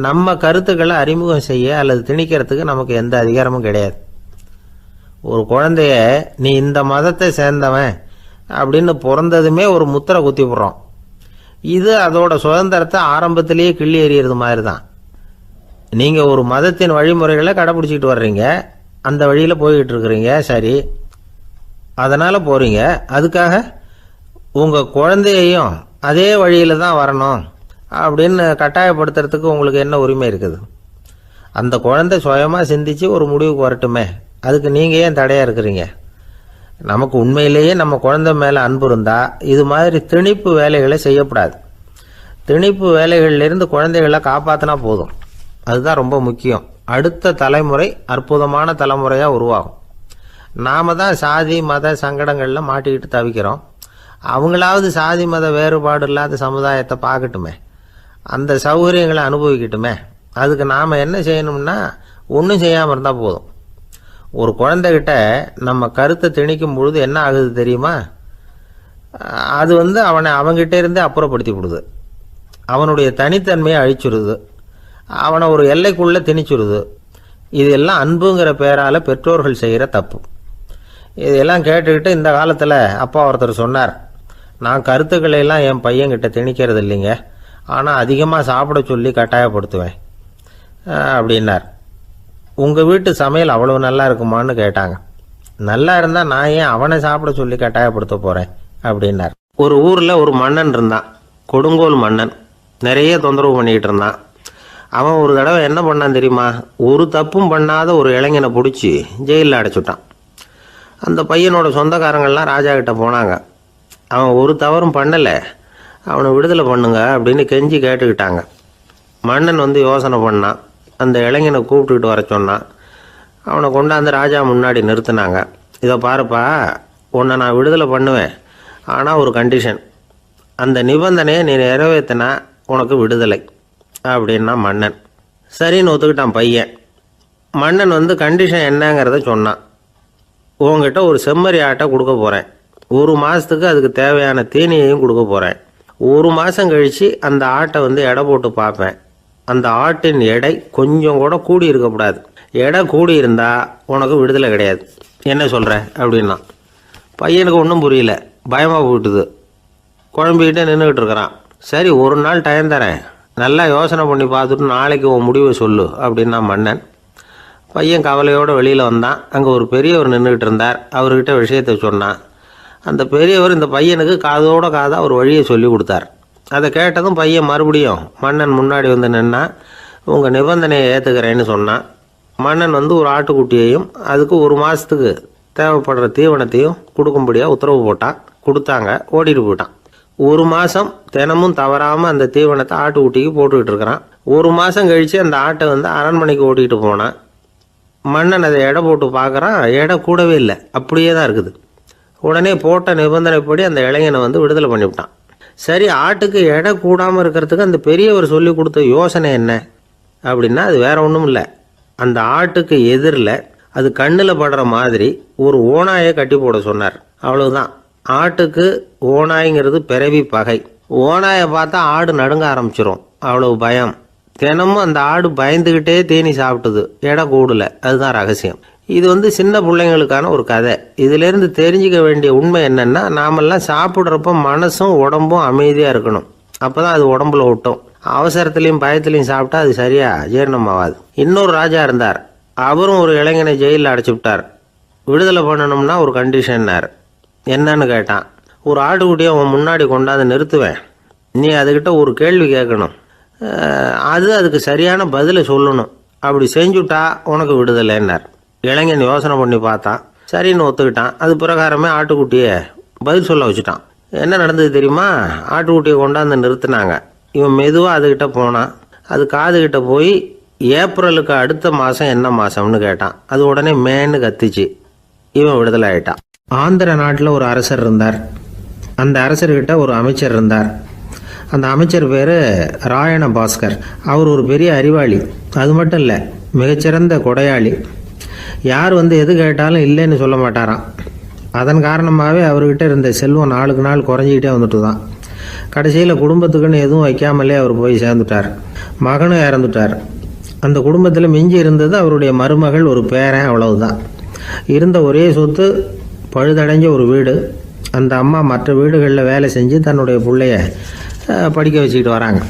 நம்ம கருத்துக்களை அறிமுகம் செய்ய அல்லது திணிக்கிறதுக்கு நமக்கு எந்த அதிகாரமும் கிடையாது. ஒரு குழந்தைய நீ இந்த மதத்தை சேர்ந்தவன் அப்படின்னு பிறந்ததுமே ஒரு முத்திரை குத்தி போடுறோம். இது அதோட சுதந்திரத்தை ஆரம்பத்திலேயே கிள்ளி எறிகிறது மாதிரி தான். நீங்கள் ஒரு மதத்தின் வழிமுறைகளை கடைப்பிடிச்சிக்கிட்டு வர்றீங்க, அந்த வழியில் போய்கிட்டு இருக்கிறீங்க, சரி, அதனால் போகிறீங்க. அதுக்காக உங்கள் குழந்தையையும் அதே வழியில் தான் வரணும் அப்படின்னு கட்டாயப்படுத்துறதுக்கு உங்களுக்கு என்ன உரிமை இருக்குது? அந்த குழந்தை சுயமாக சிந்திச்சு ஒரு முடிவுக்கு வரட்டுமே, அதுக்கு நீங்கள் ஏன் தடையாக இருக்கிறீங்க? நமக்கு உண்மையிலேயே நம்ம குழந்தை மேலே அன்பு இருந்தால் இது மாதிரி திணிப்பு வேலைகளை செய்யக்கூடாது. திணிப்பு வேலைகள்லேருந்து குழந்தைகளை காப்பாற்றினா போதும். அதுதான் ரொம்ப முக்கியம். அடுத்த தலைமுறை அற்புதமான தலைமுறையாக உருவாகும். நாம் தான் சாதி மத சங்கடங்களில் மாட்டிக்கிட்டு தவிக்கிறோம். அவங்களாவது சாதி மத வேறுபாடு இல்லாத சமுதாயத்தை பார்க்கட்டுமே, அந்த சௌகரியங்களை அனுபவிக்கட்டுமே. அதுக்கு நாம் என்ன செய்யணும்னா ஒன்றும் செய்யாமல் இருந்தால் போதும். ஒரு குழந்தைகிட்ட நம்ம கருத்தை திணிக்கும் பொழுது என்ன ஆகுது தெரியுமா? அது அவனை அவங்ககிட்ட இருந்தே அப்புறப்படுத்தி விடுது. அவனுடைய தனித்தன்மையை அழிச்சுடுது. அவனை ஒரு எல்லைக்குள்ளே திணிச்சுடுது. இதெல்லாம் அன்புங்கிற பேரால் பெற்றோர்கள் செய்கிற தப்பு. இதெல்லாம் கேட்டுக்கிட்டு இந்த காலத்தில் அப்பா ஒருத்தர் சொன்னார், நான் கருத்துக்களை எல்லாம் என் பையன்கிட்ட திணிக்கிறது இல்லைங்க, ஆனால் அதிகமாக சாப்பிட சொல்லி கட்டாயப்படுத்துவேன் அப்படின்னார். உங்கள் வீட்டு சமையல் அவ்வளவு நல்லா இருக்குமான்னு கேட்டாங்க. நல்லா இருந்தால் நான் ஏன் அவனை சாப்பிட சொல்லி கட்டாயப்படுத்த போகிறேன் அப்படின்னார். ஒரு ஊரில் ஒரு மன்னன் இருந்தான், கொடுங்கோல் மன்னன். நிறைய தொந்தரவு பண்ணிக்கிட்டு இருந்தான். அவன் ஒரு தடவை என்ன பண்ணான் தெரியுமா? ஒரு தப்பும் பண்ணாத ஒரு இளைஞனை பிடிச்சி ஜெயிலில் அடைச்சுட்டான். அந்த பையனோட சொந்தக்காரங்கள்லாம் ராஜா கிட்ட போனாங்க. அவன் ஒரு தவறும் பண்ணலை, அவனை விடுதலை பண்ணுங்க அப்படின்னு கெஞ்சி கேட்டுக்கிட்டாங்க. மன்னன் யோசனை பண்ணான். அந்த இளைஞனை கூப்பிட்டுக்கிட்டு வர சொன்னான். அவனை கொண்டாந்து ராஜா முன்னாடி நிறுத்தினாங்க. இதை பாருப்பா, உன்னை நான் விடுதலை பண்ணுவேன், ஆனால் ஒரு கண்டிஷன். அந்த நிபந்தனையை நீ நிறைவேற்றினா உனக்கு விடுதலை அப்படின்னா மன்னன். சரின்னு ஒத்துக்கிட்டான் பையன். மன்னன் கண்டிஷன் என்னங்கிறத சொன்னான். உங்ககிட்ட ஒரு செம்மறி ஆட்டை கொடுக்க போகிறேன். 1 மாதத்துக்கு அதுக்கு தேவையான தீனியையும் கொடுக்க போகிறேன். 1 மாதம் கழித்து அந்த ஆட்டை எடை போட்டு பார்ப்பேன். அந்த ஆட்டின் எடை கொஞ்சம் கூட கூடி இருக்கக்கூடாது. எடை கூடி இருந்தால் உனக்கு விடுதலை கிடையாது. என்ன சொல்கிற அப்படின்னா. பையனுக்கு ஒன்றும் புரியல, பயமாக போயிட்டுது. குழம்பிக்கிட்டே நின்றுக்கிட்டு இருக்கிறான். சரி, ஒரு நாள் டைம் தரேன், நல்லா யோசனை பண்ணி பார்த்துட்டு நாளைக்கு உன் முடிவை சொல்லு அப்படின்னா மன்னன். பையன் கவலையோடு வெளியில் வந்தான். அங்கே ஒரு பெரியவர் நின்றுக்கிட்டு இருந்தார். அவர்கிட்ட விஷயத்தை சொன்னான். அந்த பெரியவர் இந்த பையனுக்கு காதோட காதாக ஒரு வழியை சொல்லி கொடுத்தார். அதை கேட்டதும் பையன் மறுபடியும் மன்னன் முன்னாடி நின்னா, உங்கள் நிபந்தனையை ஏற்றுக்கிறேன்னு சொன்னான். மன்னன் ஒரு ஆட்டுக்குட்டியையும் அதுக்கு 1 மாதத்துக்கு தேவைப்படுற தீவனத்தையும் கொடுக்கும்படியாக உத்தரவு போட்டான். கொடுத்தாங்க, ஓடிட்டு போயிட்டான். 1 மாதம் தினமும் தவறாமல் அந்த தீவனத்தை ஆட்டுக்குட்டிக்கு போட்டுக்கிட்டு இருக்கிறான். 1 மாதம் கழித்து அந்த ஆட்டை அரண்மனைக்கு ஓட்டிகிட்டு போனான். மன்னன் அதை எடை போட்டு பார்க்குறான். எடை கூடவே இல்லை, அப்படியே தான் இருக்குது. உடனே போட்ட நிபந்தனைப்படி அந்த இளைஞனை விடுதலை பண்ணிவிட்டான். சரி, ஆட்டுக்கு எடை கூடாமல் இருக்கிறதுக்கு அந்த பெரியவர் சொல்லி கொடுத்த யோசனை என்ன அப்படின்னா, அது வேற ஒன்றும் இல்லை. அந்த ஆட்டுக்கு எதிரில் அது கண்ணில் படுற மாதிரி ஒரு ஓநாயை கட்டி போட சொன்னார். அவ்வளவுதான். ஆட்டுக்கு ஓநாய்ங்கிறது பிறவி பகை. ஓநாயை பார்த்தா ஆடு நடுங்க ஆரம்பிச்சிடும், அவ்வளவு பயம். தினமும் அந்த ஆடு பயந்துக்கிட்டே தேனி சாப்பிட்டுது, எடை கூடல. அதுதான் ரகசியம். இது சின்ன பிள்ளைங்களுக்கான ஒரு கதை. இதிலேருந்து தெரிஞ்சிக்க வேண்டிய உண்மை என்னென்னா, நாமெல்லாம் சாப்பிட்றப்ப மனசும் உடம்பும் அமைதியாக இருக்கணும். அப்போ தான் அது உடம்புல ஒட்டும். அவசரத்துலேயும் பயத்துலையும் சாப்பிட்டா அது சரியாக ஜீரணமாகாது. இன்னொரு ராஜா இருந்தார். அவரும் ஒரு இளைஞனை ஜெயிலில் அடைச்சி விட்டார். விடுதலை பண்ணணும்னா ஒரு கண்டிஷன்னார். என்னன்னு கேட்டான். ஒரு ஆட்டுக்குட்டியை அவன் முன்னாடி கொண்டாந்து நிறுத்துவேன், நீ அதுக்கிட்ட ஒரு கேள்வி கேட்கணும், அதுக்கு சரியான பதிலை சொல்லணும். அப்படி செஞ்சுட்டா உனக்கு விடுதலைன்னார். இளைஞன் யோசனை பண்ணி பார்த்தான். சரின்னு ஒத்துக்கிட்டான். அது பிரகாரமே ஆட்டுக்குட்டியை பதில் சொல்ல வச்சுட்டான். என்ன நடந்தது தெரியுமா? ஆட்டுக்குட்டியை கொண்டாந்து நிறுத்தினாங்க. இவன் மெதுவாக அதுக்கிட்ட போனான். அது காதுகிட்ட போய் ஏப்ரலுக்கு அடுத்த மாதம் என்ன மாதம்னு கேட்டான். அது உடனே மேன்னு கத்திச்சு. இவன் விடுதலை ஆகிட்டான். ஆந்திர நாட்டில் ஒரு அரசர் இருந்தார். அந்த அரசர்கிட்ட ஒரு அமைச்சர் இருந்தார். அந்த அமைச்சர் பேர் ராயண பாஸ்கர். அவர் ஒரு பெரிய அறிவாளி. அது மட்டும் இல்லை, மிகச்சிறந்த கொடையாளி. யார் எது கேட்டாலும் இல்லைன்னு சொல்ல மாட்டாராம். அதன் காரணமாகவே அவர்கிட்ட இருந்த செல்வம் நாளுக்கு நாள் குறைஞ்சிக்கிட்டே வந்துட்டு தான். கடைசியில் குடும்பத்துக்குன்னு எதுவும் வைக்காமலே அவர் போய் சேர்ந்துட்டார். மகனும் இறந்துட்டார். அந்த குடும்பத்தில் மிஞ்சி இருந்தது அவருடைய மருமகள், ஒரு பேரன், அவ்வளவுதான். இருந்த ஒரே சொத்து பழுதடைஞ்ச ஒரு வீடு. அந்த அம்மா மற்ற வீடுகளில் வேலை செஞ்சு தன்னுடைய பிள்ளைய படிக்க வச்சுக்கிட்டு வராங்க.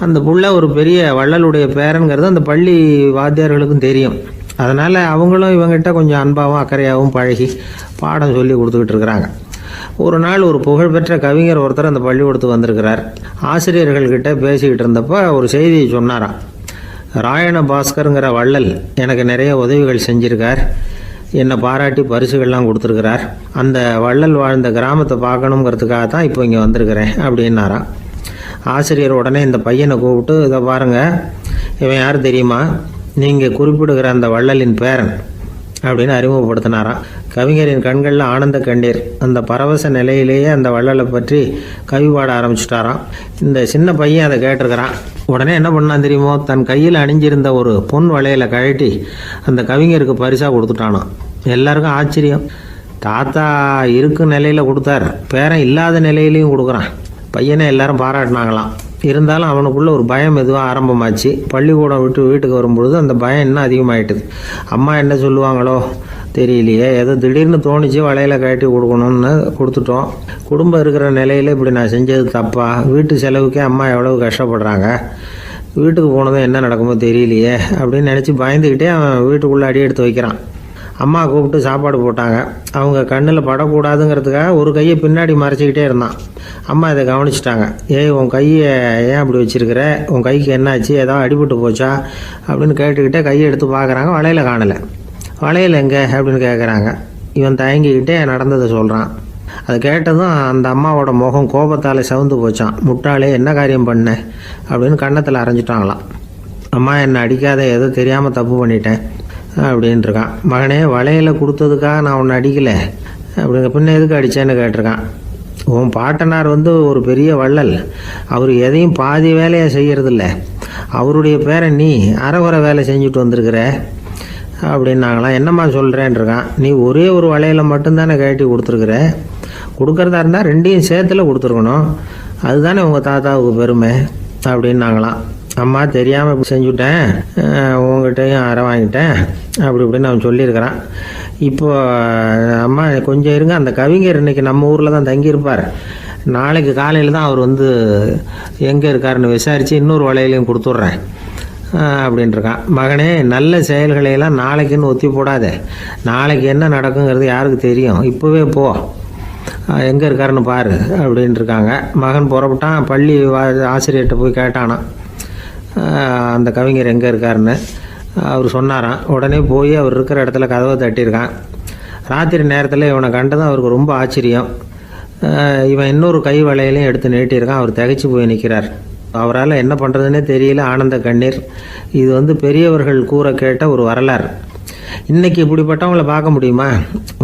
அந்த புள்ள ஒரு பெரிய வள்ளலுடைய பேரன்கிறது அந்த பள்ளி வாத்தியார்களுக்கும் தெரியும். அதனால் அவங்களும் இவங்ககிட்ட கொஞ்சம் அன்பாகவும் அக்கறையாகவும் பழகி பாடம் சொல்லி கொடுத்துக்கிட்டு இருக்கிறாங்க. ஒரு நாள் ஒரு புகழ்பெற்ற கவிஞர் ஒருத்தர் அந்த பள்ளிக்கூடத்துக்கு வந்திருக்கிறார். ஆசிரியர்கள்கிட்ட பேசிக்கிட்டு இருந்தப்போ ஒரு செய்தியை சொன்னாராம். ராயண பாஸ்கருங்கிற வள்ளல் எனக்கு நிறைய உதவிகள் செஞ்சுருக்கார். என்னை பாராட்டி பரிசுகள்லாம் கொடுத்துருக்கிறார். அந்த வள்ளல் வாழ்ந்த கிராமத்தை பார்க்கணுங்கிறதுக்காக தான் இப்போ இங்கே வந்திருக்கிறேன் அப்படின்னாராம். ஆசிரியர் உடனே இந்த பையனை கூப்பிட்டு, இதை பாருங்கள், இவன் யார் தெரியுமா, நீங்கள் குறிப்பிடுகிற அந்த வள்ளலின் பேரன் அப்படின்னு அறிமுகப்படுத்தினாராம். கவிஞரின் கண்களில் ஆனந்த கண்ணீர். அந்த பரவச நிலையிலேயே அந்த வள்ளலை பற்றி கவி பாட ஆரம்பிச்சுட்டாராம். இந்த சின்ன பையன் அதை கேட்டிருக்கிறான். உடனே என்ன பண்ணான் தெரியுமோ, தன் கையில் அணிஞ்சிருந்த ஒரு பொன் வளையலை கழட்டி அந்த கவிஞருக்கு பரிசாக கொடுத்துட்டானான். எல்லாருக்கும் ஆச்சரியம். தாத்தா இருக்கும் நிலையில் கொடுத்தார், பேரன் இல்லாத நிலையிலையும் கொடுக்குறான். பையனை எல்லாரும் பாராட்டினாங்களாம். இருந்தாலும் அவனுக்குள்ள ஒரு பயம் எதுவும் ஆரம்பமாச்சு. பள்ளிக்கூடம் விட்டு வீட்டுக்கு வரும்பொழுது அந்த பயம் இன்னும் அதிகமாயிட்டுது. அம்மா என்ன சொல்லுவாங்களோ தெரியலையே, ஏதோ திடீர்னு தோணிச்சு வளையல கட்டி கொடுக்கணும்னு கொடுத்துட்டோம். குடும்பம் இருக்கிற நிலையில் இப்படி நான் செஞ்சது தப்பா, வீட்டு செலவுக்கே அம்மா எவ்வளவு கஷ்டப்படுறாங்க, வீட்டுக்கு போனதும் என்ன நடக்குமோ தெரியலையே அப்படின்னு நினச்சி பயந்துக்கிட்டே அவன் வீட்டுக்குள்ளே அடி எடுத்து வைக்கிறான். அம்மா கூப்பிட்டு சாப்பாடு போட்டாங்க. அவங்க கண்ணில் படக்கூடாதுங்கிறதுக்காக ஒரு கையை பின்னாடி மறைச்சிக்கிட்டே இருந்தான். அம்மா இதை கவனிச்சிட்டாங்க. ஏய், உன் கையை ஏன் அப்படி வச்சிருக்கிற, உன் கைக்கு என்னாச்சு, ஏதாவது அடிபட்டு போச்சா அப்படின்னு கேட்டுக்கிட்டே கையை எடுத்து பார்க்குறாங்க. வளையல காணலை. வளையல் எங்கே அப்படின்னு கேட்குறாங்க. இவன் தயங்கிக்கிட்டே நடந்ததை சொல்கிறான். அதை கேட்டதும் அந்த அம்மாவோட முகம் கோபத்தால் சவுந்து போச்சான். முட்டாளே, என்ன காரியம் பண்ண அப்படின்னு கன்னத்தில் அரைஞ்சிட்டாங்களாம். அம்மா, என்னை அடிக்காத, ஏதோ தெரியாமல் தப்பு பண்ணிட்டேன் அப்படின்ட்டுருக்கான். மகனே, வளையலை கொடுத்ததுக்காக நான் உன்னை அடிக்கலை அப்படிங்க, பின்ன எதுக்கு அடித்தேன்னு கேட்டிருக்கான். உன் பாட்டனார் ஒரு பெரிய வள்ளல், அவர் எதையும் பாதி வேலையை செய்யறதில்ல, அவருடைய பேரை நீ அரைகுறை வேலை செஞ்சுட்டு வந்திருக்கிற அப்படின்னாங்களாம். என்னம்மா சொல்கிறேன்ருக்கான். நீ ஒரே ஒரு வளையலை மட்டும்தானே கட்டி கொடுத்துருக்குற, கொடுக்குறதா இருந்தால் ரெண்டையும் சேர்த்துல கொடுத்துருக்கணும், அதுதானே உங்கள் தாத்தாவுக்கு பெருமை அப்படின்னாங்களாம். அம்மா, தெரியாமல் செஞ்சுட்டேன், உங்கள்கிட்டையும் அரை வாங்கிட்டேன் அப்படி இப்படின்னு அவன் சொல்லியிருக்கிறான். இப்போ அம்மா கொஞ்சம் இருங்க, அந்த கவிஞர் இன்னைக்கு நம்ம ஊரில் தான் தங்கியிருப்பார், நாளைக்கு காலையில் தான் அவர் எங்கே இருக்காருன்னு விசாரித்து இன்னொரு வளையலையும் கொடுத்துட்றேன் அப்படின்ட்டுருக்கான். மகனே, நல்ல செயல்களையெல்லாம் நாளைக்குன்னு ஒத்தி போடாதே, நாளைக்கு என்ன நடக்குங்கிறது யாருக்கு தெரியும், இப்போவே போ, எங்கே இருக்காருன்னு பாரு அப்படின்ட்டுருக்காங்க. மகன் புறப்பட்டான். பள்ளி ஆசிரியர்கிட்ட போய் கேட்டானான் அந்த கவிஞர் எங்கே இருக்காருன்னு. அவர் சொன்னாராம். உடனே போய் அவர் இருக்கிற இடத்துல கதவை தட்டியிருக்கான். ராத்திரி நேரத்தில் இவனை கண்டதும் அவருக்கு ரொம்ப ஆச்சரியம். இவன் இன்னொரு கை வளையலையும் எடுத்து நீட்டியிருக்கான். அவர் திகைச்சு போய் நிற்கிறார். அவரால் என்ன பண்ணுறதுன்னே தெரியல. ஆனந்த கண்ணீர். இது பெரியவர்கள் கூற கேட்ட ஒரு வரலாறு. இன்னைக்கு இப்படிப்பட்டவங்களை பார்க்க முடியுமா?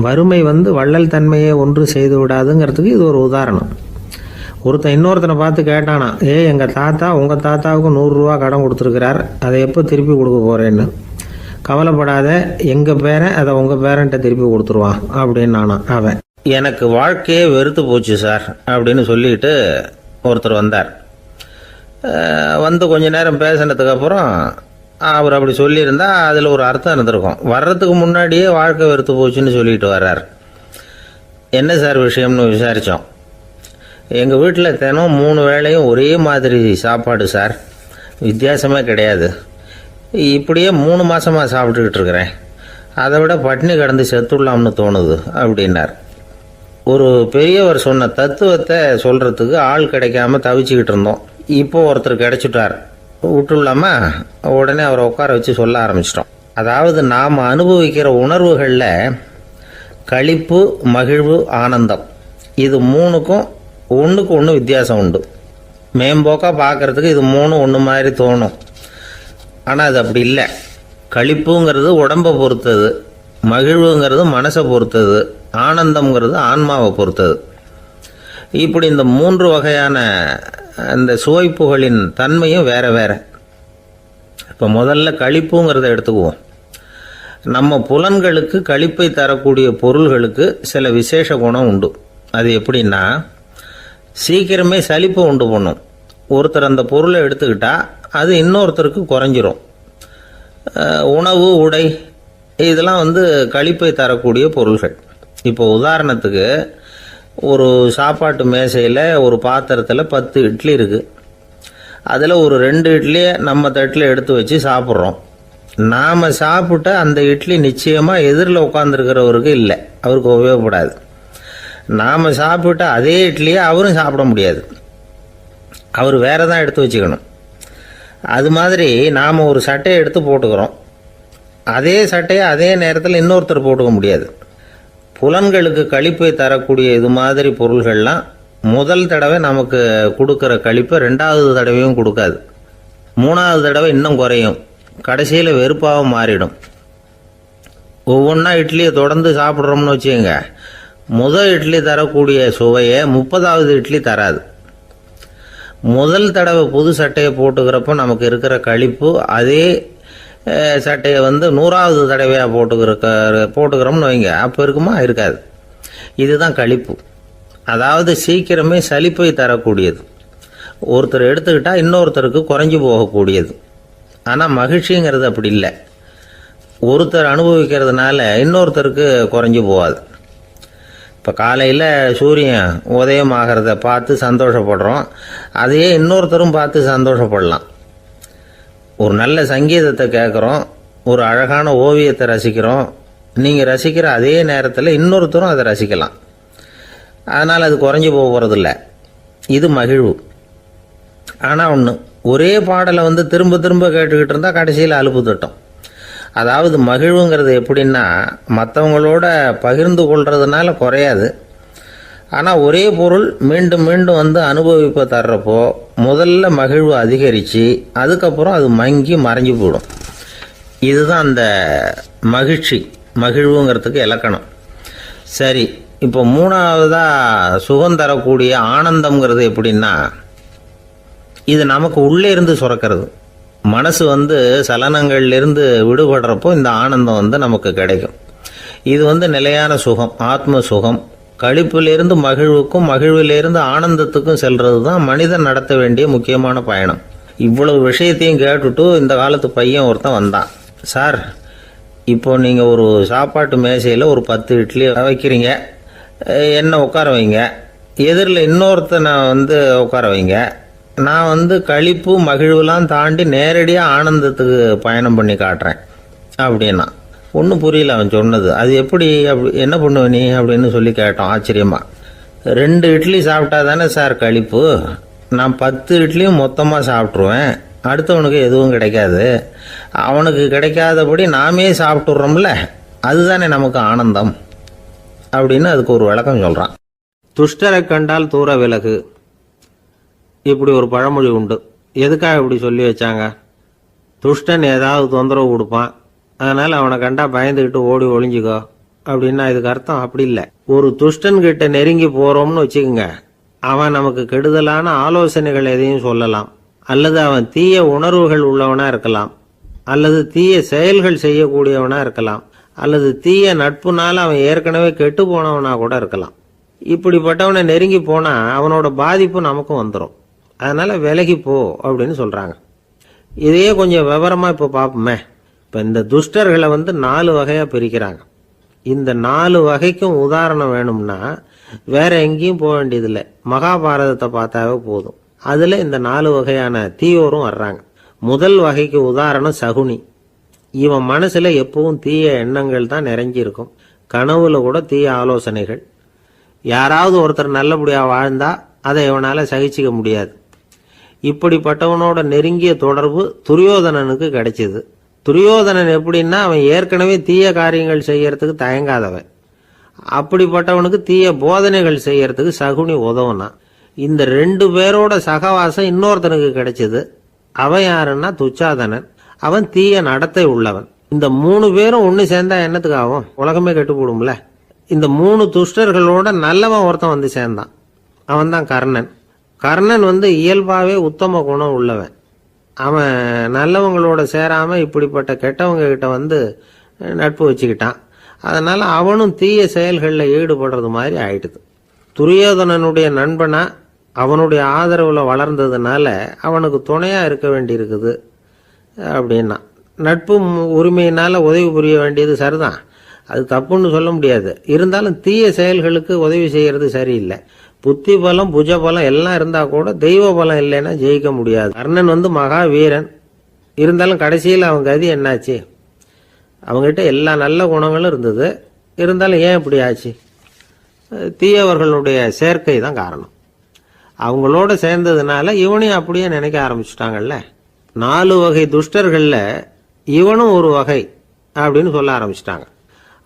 வறுமை வள்ளல் தன்மையை ஒன்று செய்து விடாதுங்கிறதுக்கு இது ஒரு உதாரணம். ஒருத்தன் இன்னொருத்தனை பார்த்து கேட்டானா, எங்கள் தாத்தா உங்கள் தாத்தாவுக்கு 100 ரூபா கடன் கொடுத்துருக்கிறார், அதை எப்போ திருப்பி கொடுக்க போகிறேன்னு. கவலைப்படாத, எங்கள் பேரன் அதை உங்கள் பேரன்ட்ட திருப்பி கொடுத்துருவான் அப்படின்னு நானான் அவன். எனக்கு வாழ்க்கையே வெறுத்து போச்சு சார் அப்படின்னு சொல்லிட்டு ஒருத்தர் வந்தார். கொஞ்ச நேரம் பேசினதுக்கப்புறம் அவர் அப்படி சொல்லியிருந்தா அதில் ஒரு அர்த்தம் இருந்திருக்கும். வர்றதுக்கு முன்னாடியே வாழ்க்கை வெறுத்து போச்சுன்னு சொல்லிட்டு வர்றார். என்ன சார் விஷயம்னு விசாரித்தோம். எங்கள் வீட்டில் தினம் 3 வேளையும் ஒரே மாதிரி சாப்பாடு சார், வித்தியாசமே கிடையாது. இப்படியே 3 மாதமாக சாப்பிட்டுக்கிட்டு இருக்கிறேன், அதை விட பட்டினி கிடந்து செத்துடலாம்னு தோணுது அப்படின்னார். ஒரு பெரியவர் சொன்ன தத்துவத்தை சொல்கிறதுக்கு ஆள் கிடைக்காம தவிச்சுக்கிட்டு இருந்தோம். இப்போ ஒருத்தர் கிடைச்சிட்டார், விட்டுலாமா? உடனே அவரை உட்கார வச்சு சொல்ல ஆரம்பிச்சிட்டோம். அதாவது நாம் அனுபவிக்கிற உணர்வுகளில் களிப்பு, மகிழ்வு, ஆனந்தம், இது 3க்கும் ஒன்றுக்கு ஒன்று வித்தியாசம் உண்டு. மேம்போக்காக பார்க்குறதுக்கு இது 3 ஒன்று மாதிரி தோணும், ஆனால் அது அப்படி இல்லை. களிப்புங்கிறது உடம்பை பொறுத்தது, மகிழ்வுங்கிறது மனசை பொறுத்தது, ஆனந்தம்ங்கிறது ஆன்மாவை பொறுத்தது. இப்படி இந்த 3 வகையான அந்த சுவைப்புகளின் தன்மையும் வேற வேற. இப்போ முதல்ல களிப்புங்கிறத எடுத்துக்குவோம். நம்ம புலன்களுக்கு களிப்பை தரக்கூடிய பொருள்களுக்கு சில விசேஷ குணம் உண்டு. அது எப்படின்னா, சீக்கிரமே சலிப்பை உண்டு பண்ணும். ஒருத்தர் அந்த பொருளை எடுத்துக்கிட்டா அது இன்னொருத்தருக்கு குறைஞ்சிரும். உணவு, உடை, இதெல்லாம் களிப்பை தரக்கூடிய பொருள்கள். இப்போ உதாரணத்துக்கு, ஒரு சாப்பாட்டு மேசையில் ஒரு பாத்திரத்தில் 10 இட்லி இருக்குது. அதில் ஒரு 2 இட்லியை நம்ம தட்டில் எடுத்து வச்சு சாப்பிட்றோம். நாம் சாப்பிட்ட அந்த இட்லி நிச்சயமாக எதிரில் உட்காந்துருக்கிறவருக்கு இல்லை, அவருக்கு உபயோகப்படாது. நாம் சாப்பிட்ட அதே இட்லியை அவரும் சாப்பிட முடியாது, அவர் வேற தான் எடுத்து வச்சுக்கணும். அது மாதிரி நாம் ஒரு சட்டையை எடுத்து போட்டுக்கிறோம். அதே சட்டையை அதே நேரத்தில் இன்னொருத்தர் போட்டுக்க முடியாது. புலன்களுக்கு களிப்பை தரக்கூடிய இது மாதிரி பொருள்கள்லாம் முதல் தடவை நமக்கு கொடுக்குற களிப்பை ரெண்டாவது தடவையும் கொடுக்காது. மூணாவது தடவை இன்னும் குறையும். கடைசியில் வெறுப்பாக மாறிடும். ஒவ்வொன்றா இட்லியை தொடர்ந்து சாப்பிட்றோம்னு வச்சுக்கோங்க, முதல் இட்லி தரக்கூடிய சுவையை 30வது இட்லி தராது. முதல் தடவை புது சட்டையை போட்டுக்கிறப்ப நமக்கு இருக்கிற களிப்பு அதே சட்டையை 100வது தடவையாக போட்டுக்கிறோம்னு வைங்க, அப்போ இருக்குமா? இருக்காது. இதுதான் களிப்பு. அதாவது சீக்கிரமே சலிப்பை தரக்கூடியது. ஒருத்தர் எடுத்துக்கிட்டால் இன்னொருத்தருக்கு குறைஞ்சி போகக்கூடியது. ஆனால் மகிழ்ச்சிங்கிறது அப்படி இல்லை. ஒருத்தர் அனுபவிக்கிறதுனால இன்னொருத்தருக்கு குறைஞ்சி போகாது. இப்போ காலையில் சூரியன் உதயம் ஆகிறத பார்த்து சந்தோஷப்படுறோம், அதையே இன்னொருத்தரும் பார்த்து சந்தோஷப்படலாம். ஒரு நல்ல சங்கீதத்தை கேட்குறோம், ஒரு அழகான ஓவியத்தை ரசிக்கிறோம். நீங்கள் ரசிக்கிற அதே நேரத்தில் இன்னொருத்தரும் அதை ரசிக்கலாம். அதனால் அது குறைஞ்சி போகிறதில்ல. இது மகிழ்வு. ஆனால் ஒன்று, ஒரே பாடலை திரும்ப திரும்ப கேட்டுக்கிட்டு இருந்தால் கடைசியில் அலுப்பு தட்டும். அதாவது மகிழ்வுங்கிறது எப்படின்னா, மற்றவங்களோட பகிர்ந்து கொள்றதுனால குறையாது. ஆனால் ஒரே பொருள் மீண்டும் மீண்டும் அனுபவிப்பை தர்றப்போ முதல்ல மகிழ்வு அதிகரித்து அதுக்கப்புறம் அது மங்கி மறைஞ்சு போயிடும். இதுதான் அந்த மகிழ்வுங்கிறதுக்கு இலக்கணம். சரி, இப்போ மூணாவதாக சுகம் தரக்கூடிய ஆனந்தம்ங்கிறது எப்படின்னா, இது நமக்கு உள்ளே இருந்து சுரக்கிறது. மனசு சலனங்கள்லேருந்து விடுபடுறப்போ இந்த ஆனந்தம் நமக்கு கிடைக்கும். இது நிலையான சுகம், ஆத்ம சுகம். களிப்பிலிருந்து மகிழ்வுக்கும் மகிழ்விலிருந்து ஆனந்தத்துக்கும் செல்றது தான் மனிதன் நடத்த வேண்டிய முக்கியமான பயணம். இவ்வளவு விஷயத்தையும் கேட்டுட்டு இந்த காலத்து பையன் ஒருத்தன் வந்தான். சார், இப்போ நீங்கள் ஒரு சாப்பாட்டு மேசையில் ஒரு 10 இட்லி வைக்கிறீங்க, என்ன உட்கார வைங்க, எதிரில் இன்னொருத்தனை உட்கார வைங்க. நான் களிப்பு மகிழ்வுலாம் தாண்டி நேரடியாக ஆனந்தத்துக்கு பயணம் பண்ணி காட்டுறேன் அப்படின்னா. ஒன்றும் புரியல அவன் சொன்னது. அது எப்படி, என்ன பண்ணுவ நீ அப்படின்னு சொல்லி கேட்டோம் ஆச்சரியமா. 2 இட்லி சாப்பிட்டா தானே சார் களிப்பு? நான் 10 இட்லியும் மொத்தமாக சாப்பிட்ருவேன், அடுத்தவனுக்கு எதுவும் கிடைக்காது. அவனுக்கு கிடைக்காதபடி நாமே சாப்பிட்டுடுறோம்ல, அதுதானே நமக்கு ஆனந்தம் அப்படின்னு அதுக்கு ஒரு விளக்கம் சொல்கிறான். துஷ்டரை கண்டால் தூர விலகு, இப்படி ஒரு பழமொழி உண்டு. எதுக்காக இப்படி சொல்லி வச்சாங்க? துஷ்டன் ஏதாவது தொந்தரவு கொடுப்பான், அதனால் அவனை கண்டா பயந்துக்கிட்டு ஓடி ஒளிஞ்சிக்கோ அப்படின்னா இதுக்கு அர்த்தம் அப்படி இல்லை. ஒரு துஷ்டன்கிட்ட நெருங்கி போகிறோம்னு வச்சுக்கோங்க, அவன் நமக்கு கெடுதலான ஆலோசனைகள் எதையும் சொல்லலாம், அல்லது அவன் தீய உணர்வுகள் உள்ளவனா இருக்கலாம், அல்லது தீய செயல்கள் செய்யக்கூடியவனா இருக்கலாம், அல்லது தீய நட்புனால அவன் ஏற்கனவே கெட்டு போனவனா கூட இருக்கலாம். இப்படிப்பட்டவனை நெருங்கி போனால் அவனோட பாதிப்பு நமக்கும் வந்துடும். அதனால் விலகி போ அப்படின்னு சொல்கிறாங்க. இதையே கொஞ்சம் விவரமாக இப்போ பார்ப்போமே. இப்போ இந்த துஷ்டர்களை 4 வகையாக பிரிக்கிறாங்க. இந்த 4 வகைக்கும் உதாரணம் வேணும்னா வேற எங்கேயும் போக வேண்டியதில்லை, மகாபாரதத்தை பார்த்தாவே போதும். அதில் இந்த 4 வகையான தீயோரும் வர்றாங்க. முதல் வகைக்கு உதாரணம் சகுனி. இவன் மனசில் எப்பவும் தீய எண்ணங்கள் தான் நிறைஞ்சிருக்கும். கனவுல கூட தீய ஆலோசனைகள். யாராவது ஒருத்தர் நல்லபடியாக வாழ்ந்தா அதை இவனால் சகிச்சிக்க முடியாது. இப்படிப்பட்டவனோட நெருங்கிய தொடர்பு துரியோதனனுக்கு கிடைச்சிது. துரியோதனன் எப்படின்னா, அவன் ஏற்கனவே தீய காரியங்கள் செய்யறதுக்கு தயங்காதவன். அப்படிப்பட்டவனுக்கு தீய போதனைகள் செய்யறதுக்கு சகுனி உதவுனான். இந்த 2 பேரோட சகவாசம் இன்னொருத்தனுக்கு கிடைச்சது. அவன் யாருன்னா துச்சாதனன். அவன் தீய நடத்தை உள்ளவன். இந்த 3 பேரும் ஒன்று சேர்ந்தா என்னத்துக்கு ஆகும்? உலகமே கெட்டு போடும்ல. இந்த 3 துஷ்டர்களோட நல்லவன் ஒருத்தன் சேர்ந்தான். அவன் தான் கர்ணன். கர்ணன் இயல்பாகவே உத்தம குணம் உள்ளவன். அவன் நல்லவங்களோட சேராம இப்படிப்பட்ட கெட்டவங்க கிட்ட நட்பு வச்சுக்கிட்டான். அதனால அவனும் தீய செயல்களில் ஈடுபடுறது மாதிரி ஆயிடுது. துரியோதனனுடைய நண்பனா அவனுடைய ஆதரவுல வளர்ந்ததுனால அவனுக்கு துணையா இருக்க வேண்டி இருக்குது அப்படின்னா. நட்பு உரிமையினால உதவி புரிய வேண்டியது சரிதான், அது தப்புன்னு சொல்ல முடியாது. இருந்தாலும் தீய செயல்களுக்கு உதவி செய்யறது சரியில்லை. புத்தி பலம் புஜ பலம் எல்லாம் இருந்தா கூட தெய்வ பலம் இல்லைன்னா ஜெயிக்க முடியாது. கர்ணன் மகா வீரன். இருந்தாலும் கடைசியில் அவன் கதி என்னாச்சு? அவங்ககிட்ட எல்லா நல்ல குணங்களும் இருந்தது, இருந்தாலும் ஏன் இப்படி ஆச்சு? தீயவர்களுடைய சேர்க்கை தான் காரணம். அவங்களோட சேர்ந்ததுனால இவனையும் அப்படியே நினைக்க ஆரம்பிச்சுட்டாங்கல்ல. 4 வகை துஷ்டர்கள்ல இவனும் ஒரு வகை. அப்படின்னு சொல்ல ஆரம்பிச்சிட்டாங்க.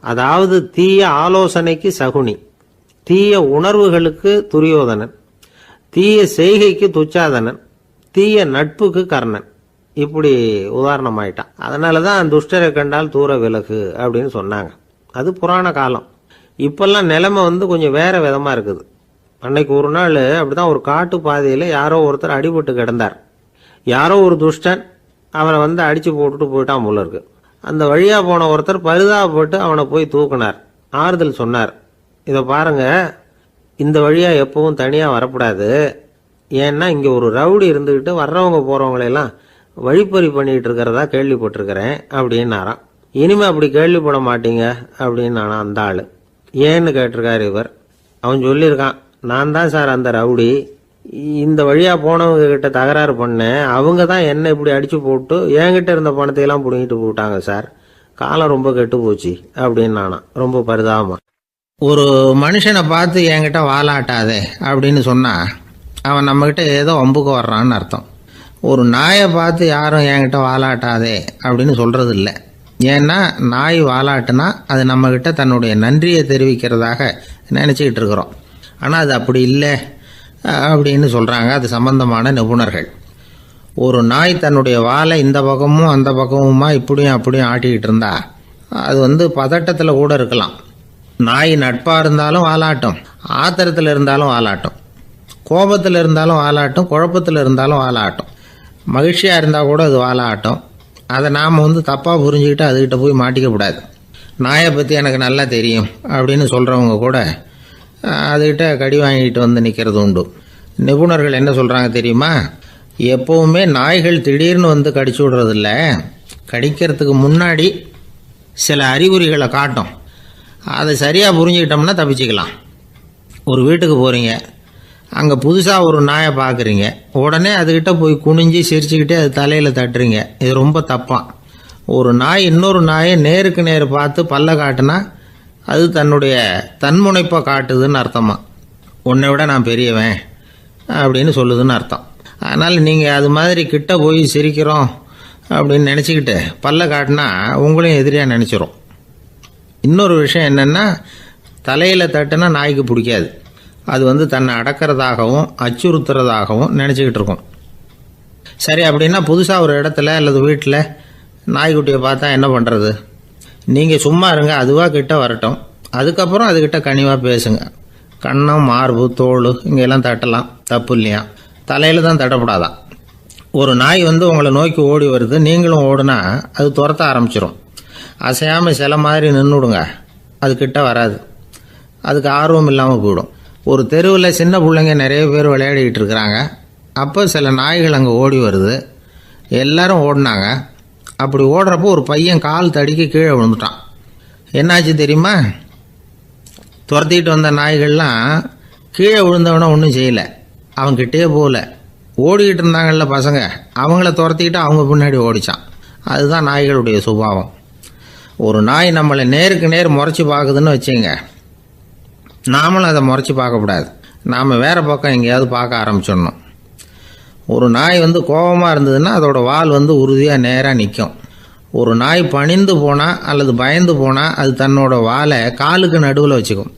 அதாவது தீய ஆலோசனைக்கு சகுனி, தீய உணர்வுகளுக்கு துரியோதனன், தீய செய்கைக்கு துச்சாதனன், தீய நட்புக்கு கர்ணன், இப்படி உதாரணமாயிட்டான். அதனால தான் துஷ்டரை கண்டால் தூர விலகு அப்படின்னு சொன்னாங்க. அது புராண காலம். இப்பெல்லாம் நிலைமை கொஞ்சம் வேற விதமா இருக்குது. அன்னைக்கு ஒரு நாள் அப்படிதான் ஒரு காட்டு பாதையில் யாரோ ஒருத்தர் அடிபட்டு கிடந்தார். யாரோ ஒரு துஷ்டன் அவனை அடிச்சு போட்டுட்டு போயிட்டான் போல இருக்கு. அந்த வழியா போன ஒருத்தர் பரிதாபப்பட்டு அவனை போய் தூக்கினார், ஆறுதல் சொன்னார். இதை பாருங்க, இந்த வழியா எப்பவும் தனியா வரக்கூடாது. ஏன்னா இங்க ஒரு ரவுடி இருந்துகிட்டு வர்றவங்க போறவங்களெல்லாம் வழிப்பறி பண்ணிட்டு இருக்கிறதா கேள்விப்பட்டிருக்கிறேன் அப்படின்னாராம். இனிமே அப்படி கேள்விப்பட மாட்டீங்க அப்படின்னு அந்த ஆளு. ஏன்னு கேட்டிருக்காரு இவர். அவன் சொல்லியிருக்கான், நான் தான் சார் அந்த ரவுடி. இந்த வழியா போனவங்க கிட்ட தகராறு பண்ணேன். அவங்க தான் என்ன இப்படி அடிச்சு போட்டு என்கிட்ட இருந்த பணத்தையெல்லாம் பிடிங்கிட்டு போட்டாங்க சார். காலம் ரொம்ப கெட்டு போச்சு அப்படின்னு ரொம்ப பரிதாபமா. ஒரு மனுஷனை பார்த்து என்கிட்ட வாலாட்டாதே அப்படின்னு சொன்னா அவன் நம்மகிட்ட ஏதோ வம்புக்கு வர்றான்னு அர்த்தம். ஒரு நாயை பார்த்து யாரும் என்கிட்ட வாலாட்டாதே அப்படின்னு சொல்றது இல்லை. ஏன்னா நாய் வாலாட்டுனா அது நம்மகிட்ட தன்னுடைய நன்றியை தெரிவிக்கிறதாக நினச்சிக்கிட்டு இருக்கிறோம். ஆனால் அது அப்படி இல்லை அப்படின்னு சொல்கிறாங்க அது சம்பந்தமான நிபுணர்கள். ஒரு நாய் தன்னுடைய வாலை இந்த பக்கமும் அந்த பக்கமுமா இப்படியும் அப்படியும் ஆட்டிக்கிட்டு இருந்தா அது பதட்டத்தில் கூட இருக்கலாம். நாய் நட்பாக இருந்தாலும் வாலாட்டும், ஆத்திரத்தில் இருந்தாலும் வாலாட்டும், கோபத்தில் இருந்தாலும் வாலாட்டும், குழப்பத்தில் இருந்தாலும் வாலாட்டும், மகிழ்ச்சியாக இருந்தால் கூட அது வாலாட்டும். அதை நாம் தப்பாக புரிஞ்சுக்கிட்டு அதுகிட்ட போய் மாட்டிக்கக்கூடாது. நாயை பற்றி எனக்கு நல்லா தெரியும் அப்படின்னு சொல்கிறவங்க கூட அதுகிட்ட கடி வாங்கிட்டு நிற்கிறது உண்டு. நிபுணர்கள் என்ன சொல்கிறாங்க தெரியுமா? எப்போவுமே நாய்கள் திடீர்னு கடிச்சு விடுறதில்ல, கடிக்கிறதுக்கு முன்னாடி சில அறிகுறிகளை காட்டும். அதை சரியாக புரிஞ்சுக்கிட்டோம்னா தப்பிச்சுக்கலாம். ஒரு வீட்டுக்கு போகிறீங்க, அங்கே புதுசாக ஒரு நாயை பார்க்குறீங்க, உடனே அதுகிட்ட போய் குனிஞ்சு சிரிச்சுக்கிட்டே அது தலையில் தட்டுறீங்க. இது ரொம்ப தப்பான். ஒரு நாய் இன்னொரு நாயை நேருக்கு நேர் பார்த்து பல்ல காட்டுனா அது தன்னுடைய தன்முனைப்பை காட்டுதுன்னு அர்த்தமா. உன்னை விட நான் பெரியவன் அப்படின்னு சொல்லுதுன்னு அர்த்தம். அதனால் நீங்கள் அது மாதிரி கிட்ட போய் சிரிக்கிறோம் அப்படின்னு நினச்சிக்கிட்டு பல்ல காட்டினா உங்களையும் எதிரியாக நினச்சிரும். இன்னொரு விஷயம் என்னென்னா, தலையில் தட்டுனா நாய்க்கு பிடிக்காது. அது தன்னை அடக்கிறதாகவும் அச்சுறுத்துறதாகவும் நினச்சிக்கிட்டு இருக்கும். சரி, அப்படின்னா புதுசாக ஒரு இடத்துல அல்லது வீட்டில் நாய்க்குட்டியை பார்த்தா என்ன பண்ணுறது? நீங்கள் சும்மா இருங்க, அதுவாக கிட்ட வரட்டும். அதுக்கப்புறம் அதுக்கிட்ட கனிவாக பேசுங்க. கண்ணம், மார்பு, தோல் இங்கெல்லாம் தட்டலாம், தப்பு இல்லையா? தலையில் தான் தட்டப்படாதான். ஒரு நாய் உங்களை நோக்கி ஓடி வருது, நீங்களும் ஓடுனா அது துரத்த ஆரம்பிச்சிடும். அசையாமல் சில மாதிரி நின்றுடுங்க, அது கிட்ட வராது. அதுக்கு ஆர்வம் இல்லாமல் போயிடும். ஒரு தெருவில் சின்ன பிள்ளைங்க நிறைய பேர் விளையாடிக்கிட்டு இருக்கிறாங்க. அப்போ சில நாய்கள் அங்கே ஓடி வருது. எல்லாரும் ஓடினாங்க. அப்படி ஓடுறப்போ ஒரு பையன் கால் தடிக்க கீழே விழுந்துட்டான். என்னாச்சு தெரியுமா? துரத்திட்டு வந்த நாய்கள்லாம் கீழே விழுந்தவனை ஒன்றும் செய்யலை, அவன்கிட்டே போகல. ஓடிக்கிட்டு இருந்தாங்கல்ல பசங்க, அவங்கள துரத்திக்கிட்டு அவங்க பின்னாடி ஓடிச்சான். அதுதான் நாய்களுடைய சுபாவம். ஒரு நாய் நம்மளை நேருக்கு நேர் முறைச்சி பார்க்குதுன்னு வச்சுங்க, நாமளும் அதை முறைச்சி பார்க்கக்கூடாது. நாம் வேறு பக்கம் எங்கேயாவது பார்க்க ஆரம்பிச்சிடணும். ஒரு நாய் கோபமாக இருந்ததுன்னா அதோட வால் உறுதியாக நேராக நிற்கும். ஒரு நாய் பணிந்து போனால் அல்லது பயந்து போனால் அது தன்னோட வாலை காலுக்கு நடுவில் வச்சுக்கும்.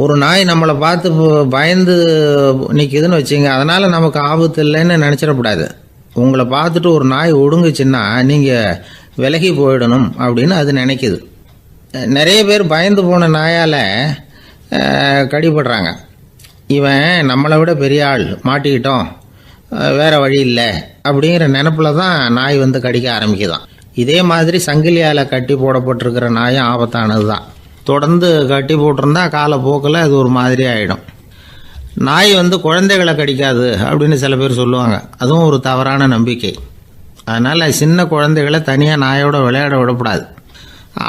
ஒரு நாய் நம்மளை பார்த்து பயந்து நிற்கிதுன்னு வச்சுங்க, அதனால் நமக்கு ஆபத்து இல்லைன்னு நினச்சிடக்கூடாது. உங்களை பார்த்துட்டு ஒரு நாய் ஒடுங்குச்சுன்னா நீங்கள் விலகி போயிடணும் அப்படின்னு அது நினைக்குது. நிறைய பேர் பயந்து போன நாயால் கடிபடுறாங்க. இவன் நம்மளை விட பெரிய ஆள், மாட்டிக்கிட்டோம், வேறு வழி இல்லை அப்படிங்கிற நினப்பில் தான் நாய் கடிக்க ஆரம்பிக்குதான். இதே மாதிரி சங்கிலியால் கட்டி போடப்பட்டிருக்கிற நாயும் ஆபத்தானது தான். தொடர்ந்து கட்டி போட்டிருந்தா காலப்போக்கில் அது ஒரு மாதிரி ஆகிடும். நாய் குழந்தைகளை கடிக்காது அப்படின்னு சில பேர் சொல்லுவாங்க. அதுவும் ஒரு தவறான நம்பிக்கை. அதனால் சின்ன குழந்தைகளை தனியாக நாயோட விளையாட விடக்கூடாது.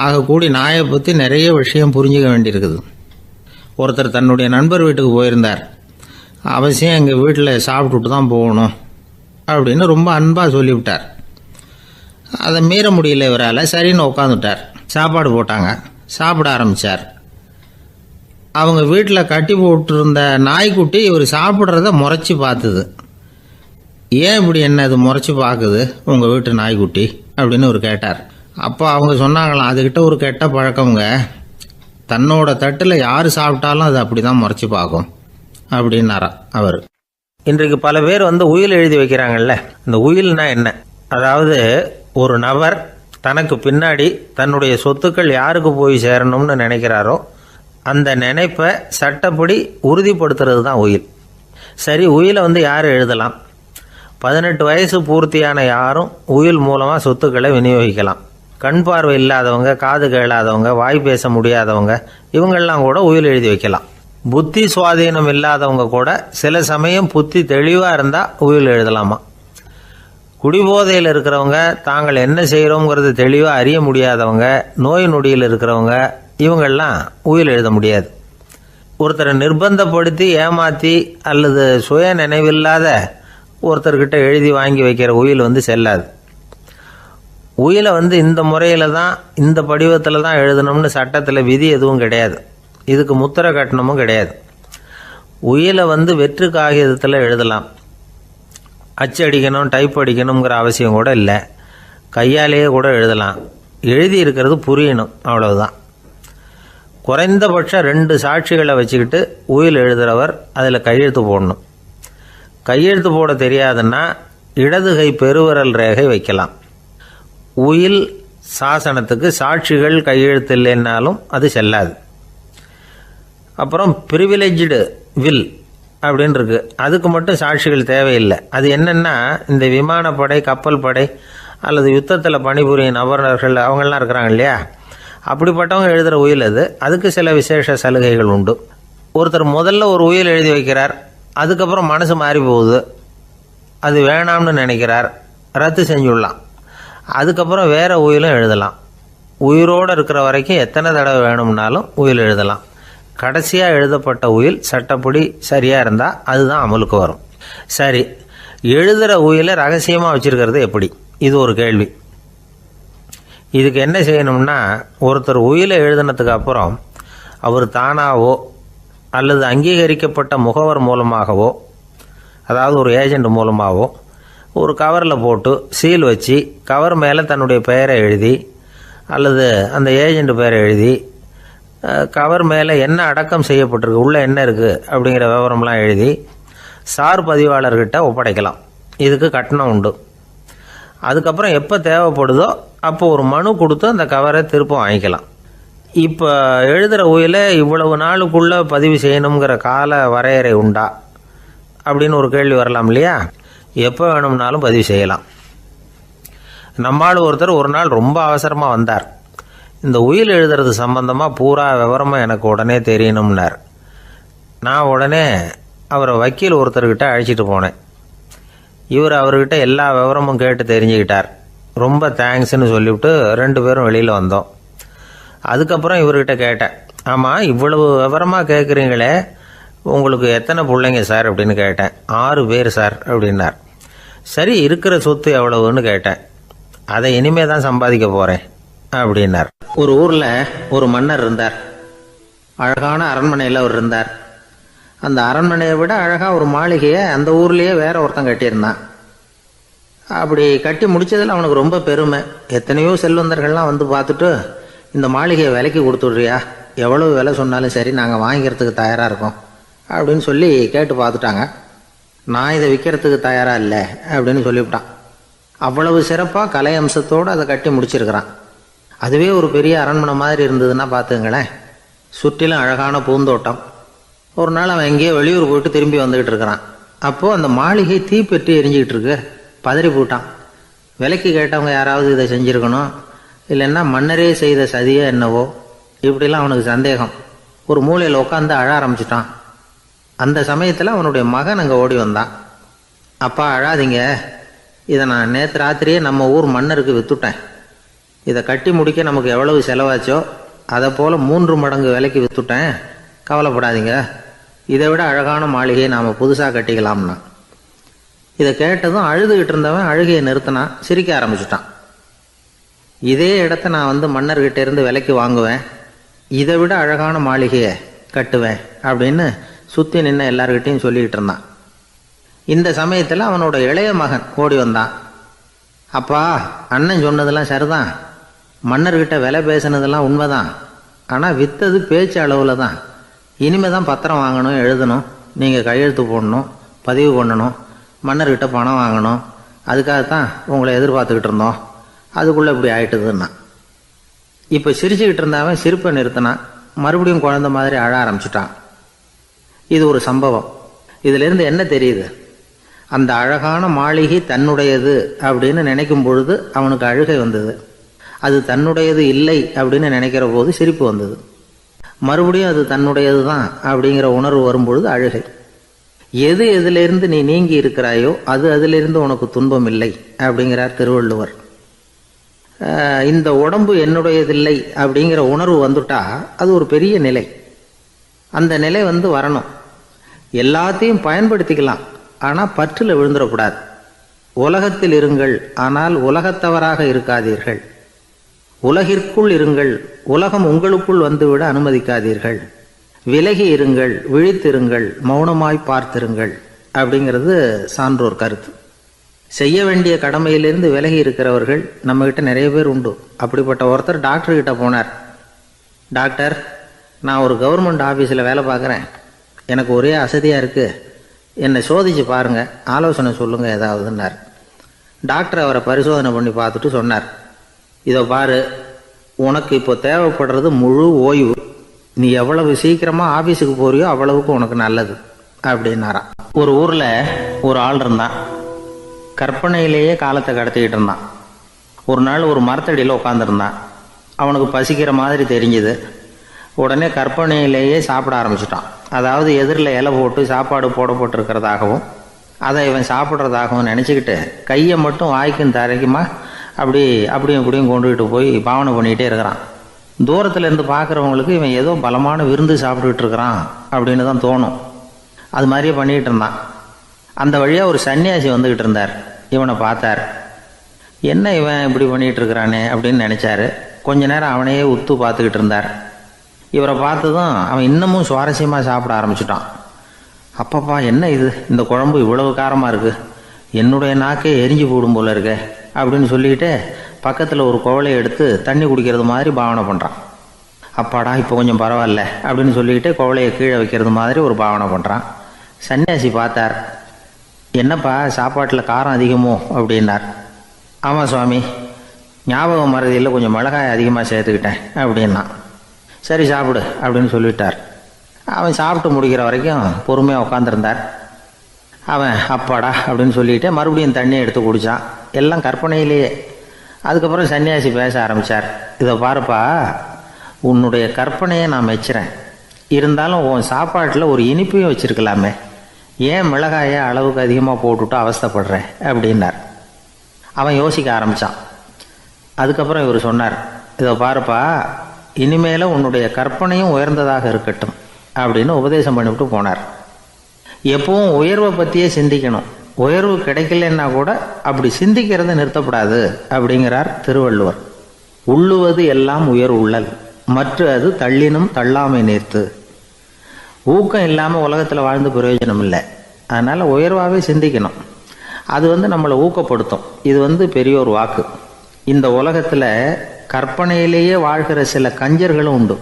ஆகக்கூடி நாயை பற்றி நிறைய விஷயம் புரிஞ்சுக்க வேண்டியிருக்குது. ஒருத்தர் தன்னுடைய நண்பர் வீட்டுக்கு போயிருந்தார். அவசியம் எங்கள் வீட்டில் சாப்பிட்டுட்டு தான் போகணும் அப்படின்னு ரொம்ப அன்பாக சொல்லிவிட்டார். அதை மீற முடியல இவரால். சரின்னு உட்காந்துட்டார். சாப்பாடு போட்டாங்க, சாப்பிட ஆரம்பித்தார். அவங்க வீட்டில் கட்டி போட்டிருந்த நாய்க்குட்டி இவர் சாப்பிட்றத முறைச்சி பார்த்துது. ஏன் இப்படி என்ன இது முறைச்சி பார்க்குது உங்கள் வீட்டு நாய்க்குட்டி அப்படின்னு அவர் கேட்டார். அப்போ அவங்க சொன்னாங்களாம், அதுகிட்ட ஒரு கெட்ட பழக்கங்க, தன்னோட தட்டில் யார் சாப்பிட்டாலும் அது அப்படி தான் முறைச்சி பார்க்கும் அப்படின்னாரா அவர். இன்றைக்கு பல பேர் உயில் எழுதி வைக்கிறாங்கல்ல. இந்த உயில்னா என்ன? அதாவது ஒரு நபர் தனக்கு பின்னாடி தன்னுடைய சொத்துக்கள் யாருக்கு போய் சேரணும்னு நினைக்கிறாரோ அந்த நினைப்பை சட்டப்படி உறுதிப்படுத்துறது தான் உயில். சரி, உயிலை யார் எழுதலாம்? 18 வயசு பூர்த்தியான யாரும் உயில் மூலமாக சொத்துக்களை விநியோகிக்கலாம். கண் பார்வை இல்லாதவங்க, காது கேளாதவங்க, வாய் பேச முடியாதவங்க, இவங்கெல்லாம் கூட உயில் எழுதி வைக்கலாம். புத்தி சுவாதீனம் இல்லாதவங்க கூட சில சமயம் புத்தி தெளிவாக இருந்தால் உயில் எழுதலாமா. குடிபோதையில் இருக்கிறவங்க, தாங்கள் என்ன செய்கிறோங்கிறது தெளிவாக அறிய முடியாதவங்க, நோய் நொடியில் இருக்கிறவங்க, இவங்கெல்லாம் உயில் எழுத முடியாது. ஒருத்தரை நிர்பந்தப்படுத்தி ஏமாற்றி அல்லது சுய நினைவில்லாத ஒருத்தர்கிட்ட எழுதி வாங்கி வைக்கிற உயில் செல்லாது. உயிலை இந்த முறையில் தான், இந்த படிவத்தில் தான் எழுதணும்னு சட்டத்தில் விதி எதுவும் கிடையாது. இதுக்கு முத்திரை கட்டணமும் கிடையாது. உயிலை வெற்று காகிதத்தில் எழுதலாம். அச்சடிக்கணும், டைப் அடிக்கணுங்கிற அவசியம் கூட இல்லை. கையாலேயே கூட எழுதலாம். எழுதி இருக்கிறது புரியணும், அவ்வளவுதான். குறைந்தபட்சம் 2 சாட்சிகளை வச்சுக்கிட்டு உயில் எழுதுகிறவர் அதில் கையெழுத்து போடணும். கையெழுத்து போட தெரியாதுன்னா இடது கை பெருவிரல் ரேகை வைக்கலாம். உயில் சாசனத்துக்கு சாட்சிகள் கையெழுத்து இல்லைன்னாலும் அது செல்லாது. அப்புறம் பிரிவிலேஜ்டு வில் அப்படின்னு இருக்கு, அதுக்கு மட்டும் சாட்சிகள் தேவையில்லை. அது என்னென்னா, இந்த விமானப்படை, கப்பல் படை அல்லது யுத்தத்தில் பணிபுரியும் நபர்கள் அவங்கெல்லாம் இருக்கிறாங்க இல்லையா, அப்படிப்பட்டவங்க எழுதுகிற உயில் அது. அதுக்கு சில விசேஷ சலுகைகள் உண்டு. ஒருத்தர் முதல்ல ஒரு உயில் எழுதி வைக்கிறார், அதுக்கப்புறம் மனசு மாறி போகுது, அது வேணாம்னு நினைக்கிறார், ரத்து செஞ்சுடலாம். அதுக்கப்புறம் வேற உயிலும் எழுதலாம். உயிரோடு இருக்கிற வரைக்கும் எத்தனை தடவை வேணும்னாலும் உயில் எழுதலாம். கடைசியாக எழுதப்பட்ட உயில் சட்டப்படி சரியாக இருந்தால் அதுதான் அமலுக்கு வரும். சரி, எழுதுகிற உயிலை ரகசியமாக வச்சுருக்கிறது எப்படி? இது ஒரு கேள்வி. இதுக்கு என்ன செய்யணும்னா, ஒருத்தர் உயிலை எழுதினதுக்கு அப்புறம் அவர் தானாவோ அல்லது அங்கீகரிக்கப்பட்ட முகவர் மூலமாகவோ, அதாவது ஒரு ஏஜெண்ட் மூலமாகவோ, ஒரு கவரில் போட்டு சீல் வச்சு கவர் மேலே தன்னுடைய பெயரை எழுதி அல்லது அந்த ஏஜெண்ட் பெயரை எழுதி கவர் மேலே என்ன அடக்கம் செய்யப்பட்டிருக்கு, உள்ளே என்ன இருக்குது அப்படிங்கிற விவரம்லாம் எழுதி சார் பதிவாளர்கிட்ட ஒப்படைக்கலாம். இதுக்கு கட்டணம் உண்டு. அதுக்கப்புறம் எப்போ தேவைப்படுதோ அப்போ ஒரு மனு கொடுத்து அந்த கவரை திரும்ப வாங்கிக்கலாம். இப்போ எழுதுகிற உயிலை இவ்வளவு நாளுக்குள்ளே பதிவு செய்யணுங்கிற கால வரையறை உண்டா அப்படின்னு ஒரு கேள்வி வரலாம் இல்லையா? எப்போ வேணும்னாலும் பதிவு செய்யலாம். நம்மால் ஒருத்தர் ஒரு நாள் ரொம்ப அவசரமாக வந்தார். இந்த உயில் எழுதுறது சம்பந்தமாக பூரா விவரமாக எனக்கு உடனே தெரியணும்னார். நான் உடனே அவரை வக்கீல் ஒருத்தர்கிட்ட அழைச்சிட்டு போனேன். இவர் அவர்கிட்ட எல்லா விவரமும் கேட்டு தெரிஞ்சுக்கிட்டார். ரொம்ப தேங்க்ஸ்ன்னு சொல்லிவிட்டு 2 பேரும் வெளியில் வந்தோம். அதுக்கப்புறம் இவர்கிட்ட கேட்டேன், ஆமாம் இவ்வளவு விவரமாக கேட்குறீங்களே, உங்களுக்கு எத்தனை பிள்ளைங்க சார் அப்படின்னு கேட்டேன். 6 பேர் சார் அப்படின்னார். சரி, இருக்கிற சொத்து எவ்வளவுன்னு கேட்டேன். அதை இனிமே தான் சம்பாதிக்க போகிறேன் அப்படின்னார். ஒரு ஊரில் ஒரு மன்னர் இருந்தார். அழகான அரண்மனையில் அவர் இருந்தார். அந்த அரண்மனையை விட அழகாக ஒரு மாளிகையை அந்த ஊர்லேயே வேற ஒருத்தன் கட்டியிருந்தான். அப்படி கட்டி முடித்ததில் அவனுக்கு ரொம்ப பெருமை. எத்தனையோ செல்வந்தர்கள்லாம் வந்து பார்த்துட்டு, இந்த மாளிகையை விலைக்கு கொடுத்துட்றியா, எவ்வளவு விலை சொன்னாலும் சரி நாங்கள் வாங்கிக்கிறதுக்கு தயாராக இருக்கோம் அப்படின்னு சொல்லி கேட்டு பார்த்துட்டாங்க. நான் இதை விற்கிறதுக்கு தயாராக இல்லை அப்படின்னு சொல்லிவிட்டான். அவ்வளவு சிறப்பாக கலை அம்சத்தோடு அதை கட்டி முடிச்சிருக்கிறான். அதுவே ஒரு பெரிய அரண்மனை மாதிரி இருந்ததுன்னா பார்த்துங்களேன். சுற்றிலும் அழகான பூந்தோட்டம். ஒரு நாள் அவன் எங்கேயோ வெளியூர் போயிட்டு திரும்பி வந்துக்கிட்டு இருக்கிறான். அப்போது அந்த மாளிகை தீப்பெட்டி எரிஞ்சிக்கிட்டு இருக்கு. பதறி போட்டான். விலைக்கு கேட்டவங்க யாராவது இதை செஞ்சுருக்கணும், இல்லைன்னா மன்னரே செய்த சதியோ என்னவோ, இப்படிலாம் அவனுக்கு சந்தேகம். ஒரு மூலையில் உட்காந்து அழ ஆரம்பிச்சிட்டான். அந்த சமயத்தில் அவனுடைய மகன் அங்கே ஓடி வந்தான். அப்பா அழாதீங்க, இதை நான் நேற்று ராத்திரியே நம்ம ஊர் மன்னருக்கு விற்றுட்டேன். இதை கட்டி முடிக்க நமக்கு எவ்வளவு செலவாச்சோ அதை போல் 3 மடங்கு விலைக்கு விற்றுட்டேன். கவலைப்படாதீங்க, இதை விட அழகான மாளிகையை நாம் புதுசாக கட்டிக்கலாம்னா. இதை கேட்டதும் அழுதுகிட்டு இருந்தவன் அழுகையை நிறுத்தினான். சிரிக்க ஆரம்பிச்சிட்டான். இதே இடத்த நான் மன்னர்கிட்ட இருந்து விலைக்கு வாங்குவேன், இதை விட அழகான மாளிகையை கட்டுவேன் அப்படின்னு சுற்றி நின்று எல்லார்கிட்டையும் சொல்லிக்கிட்டு இருந்தான். இந்த சமயத்தில் அவனோட இளைய மகன் ஓடி வந்தான். அப்பா, அண்ணன் சொன்னதெல்லாம் சரிதான், மன்னர்கிட்ட விலை பேசினதெல்லாம் உண்மைதான், ஆனால் விற்றது பேச்சு அளவில் தான். இனிமே தான் பத்திரம் வாங்கணும், எழுதணும், நீங்கள் கையெழுத்து போடணும், பதிவு பண்ணணும், மன்னர்கிட்ட பணம் வாங்கணும். அதுக்காகத்தான் உங்களை எதிர்பார்த்துக்கிட்டு இருந்தோம். அதுக்குள்ளே இப்படி ஆயிட்டுதுன்னா. இப்போ சிரிச்சுக்கிட்டு இருந்தாவன் சிரிப்பை நிறுத்தினான். மறுபடியும் குழந்தை மாதிரி அழ ஆரம்பிச்சுட்டான். இது ஒரு சம்பவம். இதிலிருந்து என்ன தெரியுது? அந்த அழகான மாளிகை தன்னுடையது அப்படின்னு நினைக்கும் பொழுது அவனுக்கு அழுகை வந்தது. அது தன்னுடையது இல்லை அப்படின்னு நினைக்கிற போது சிரிப்பு வந்தது. மறுபடியும் அது தன்னுடையது தான் அப்படிங்கிற உணர்வு வரும்பொழுது அழுகை. எது எதிலிருந்து நீ நீங்கி இருக்கிறாயோ அது அதிலிருந்து உனக்கு துன்பம் இல்லை அப்படிங்கிறார் திருவள்ளுவர். இந்த உடம்பு என்னுடையதில்லை அப்படிங்கிற உணர்வு வந்துட்டா அது ஒரு பெரிய நிலை. அந்த நிலை வரணும். எல்லாத்தையும் பயன்படுத்திக்கலாம், ஆனால் பற்றில் விழுந்துடக்கூடாது. உலகத்தில் இருங்கள், ஆனால் உலகத்தவராக இருக்காதீர்கள். உலகிற்குள் இருங்கள், உலகம் உங்களுக்குள் வந்துவிட அனுமதிக்காதீர்கள். விலகி இருங்கள், விழித்திருங்கள், மௌனமாய் பார்த்திருங்கள் அப்படிங்கிறது சான்றோர் கருத்து. செய்ய வேண்டிய கடமையிலிருந்து விலகி இருக்கிறவர்கள் நம்மகிட்ட நிறைய பேர் உண்டு. அப்படிப்பட்ட ஒருத்தர் டாக்டர்கிட்ட போனார். டாக்டர், நான் ஒரு கவர்மெண்ட் ஆஃபீஸில் வேலை பார்க்குறேன், எனக்கு ஒரே அசதியாக இருக்குது, என்னை சோதிச்சு பாருங்கள், ஆலோசனை சொல்லுங்கள் ஏதாவதுன்னார். டாக்டர் அவரை பரிசோதனை பண்ணி பார்த்துட்டு சொன்னார், இதை பாரு, உனக்கு இப்போ தேவைப்படுறது முழு ஓய்வு. நீ எவ்வளவு சீக்கிரமாக ஆஃபீஸுக்கு போறியோ அவ்வளவுக்கு உனக்கு நல்லது அப்படின்னாராம். ஒரு ஊரில் ஒரு ஆள் இருந்தான். கற்பனையிலேயே காலத்தை கடத்திக்கிட்டு இருந்தான். ஒரு நாள் ஒரு மரத்தடியில் உட்காந்துருந்தான். அவனுக்கு பசிக்கிற மாதிரி தெரிஞ்சுது. உடனே கற்பனையிலேயே சாப்பிட ஆரம்பிச்சிட்டான். அதாவது எதிரில் இலை போட்டு சாப்பாடு போடப்பட்டிருக்கிறதாகவும் அதை இவன் சாப்பிட்றதாகவும் நினச்சிக்கிட்டு கையை மட்டும் வாய்க்கும் தரைக்குமா அப்படியும் இப்படியும் கொண்டுகிட்டு போய் பாவனை பண்ணிக்கிட்டே இருக்கிறான். தூரத்தில் இருந்து பார்க்குறவங்களுக்கு இவன் ஏதோ பலமான விருந்து சாப்பிட்டுக்கிட்டு இருக்கிறான் அப்படின்னு தான் தோணும். அது மாதிரியே பண்ணிக்கிட்டு இருந்தான். அந்த வழியாக ஒரு சன்னியாசி வந்துக்கிட்டு இருந்தார். இவனை பார்த்தார். என்ன இவன் இப்படி பண்ணிகிட்டு இருக்கிறானே அப்படின்னு நினச்சாரு. கொஞ்ச நேரம் அவனையே உத்து பார்த்துக்கிட்டு இருந்தார். இவரை பார்த்ததும் அவன் இன்னமும் சுவாரஸ்யமாக சாப்பிட ஆரம்பிச்சிட்டான். அப்பப்பா, என்ன இது, இந்த குழம்பு இவ்வளவு காரமாக இருக்குது, என்னுடைய நாக்கே எரிஞ்சு போடும் போல இருக்கே அப்படின்னு சொல்லிக்கிட்டு பக்கத்தில் ஒரு குவளையை எடுத்து தண்ணி குடிக்கிறது மாதிரி பாவனை பண்ணுறான். அப்பாடா, இப்போ கொஞ்சம் பரவாயில்ல அப்படின்னு சொல்லிக்கிட்டு குவளையை கீழே வைக்கிறது மாதிரி ஒரு பாவனை பண்ணுறான். சன்னியாசி பார்த்தார். என்னப்பா, சாப்பாட்டில் காரம் அதிகமோ அப்படின்னார். ஆமாம் சுவாமி, ஞாபகம் மறதியில் கொஞ்சம் மிளகாய் அதிகமாக சேர்த்துக்கிட்டேன் அப்படின்னா. சரி சாப்பிடு அப்படின்னு சொல்லிட்டார். அவன் சாப்பிட்டு முடிக்கிற வரைக்கும் பொறுமையாக உட்காந்துருந்தார். அவன் அப்பாடா அப்படின்னு சொல்லிட்டு மறுபடியும் தண்ணியை எடுத்து குடித்தான். எல்லாம் கற்பனையிலேயே. அதுக்கப்புறம் சன்னியாசி பேச ஆரம்பித்தார். இதை பாருப்பா, உன்னுடைய கற்பனையை நான் மெச்சுறேன், இருந்தாலும் உன் சாப்பாட்டில் ஒரு இனிப்பையும் வச்சுருக்கலாமே, ஏன் மிளகாயை அளவுக்கு அதிகமாக போட்டுவிட்டு அவஸ்தைப்படுறேன் அப்படின்னார். அவன் யோசிக்க ஆரம்பித்தான். அதுக்கப்புறம் இவர் சொன்னார், இதை பாருப்பா, இனிமேல உன்னுடைய கற்பனையும் உயர்ந்ததாக இருக்கட்டும் அப்படின்னு உபதேசம் பண்ணிவிட்டு போனார். எப்பவும் உயர்வை பற்றியே சிந்திக்கணும். உயர்வு கிடைக்கலன்னா கூட அப்படி சிந்திக்கிறத நிறுத்தப்படாது அப்படிங்கிறார் திருவள்ளுவர். உள்ளுவது எல்லாம் உயர் உள்ளல், மற்ற அது தள்ளினும் தள்ளாமை நேர்த்து. ஊக்கம் இல்லாமல் உலகத்தில் வாழ்ந்து பிரயோஜனம் இல்லை. அதனால் உயர்வாகவே சிந்திக்கணும். அது நம்மளை ஊக்கப்படுத்தும். இது பெரியோர் வாக்கு. இந்த உலகத்தில் கற்பனையிலேயே வாழ்கிற சில கஞ்சர்களும் உண்டு.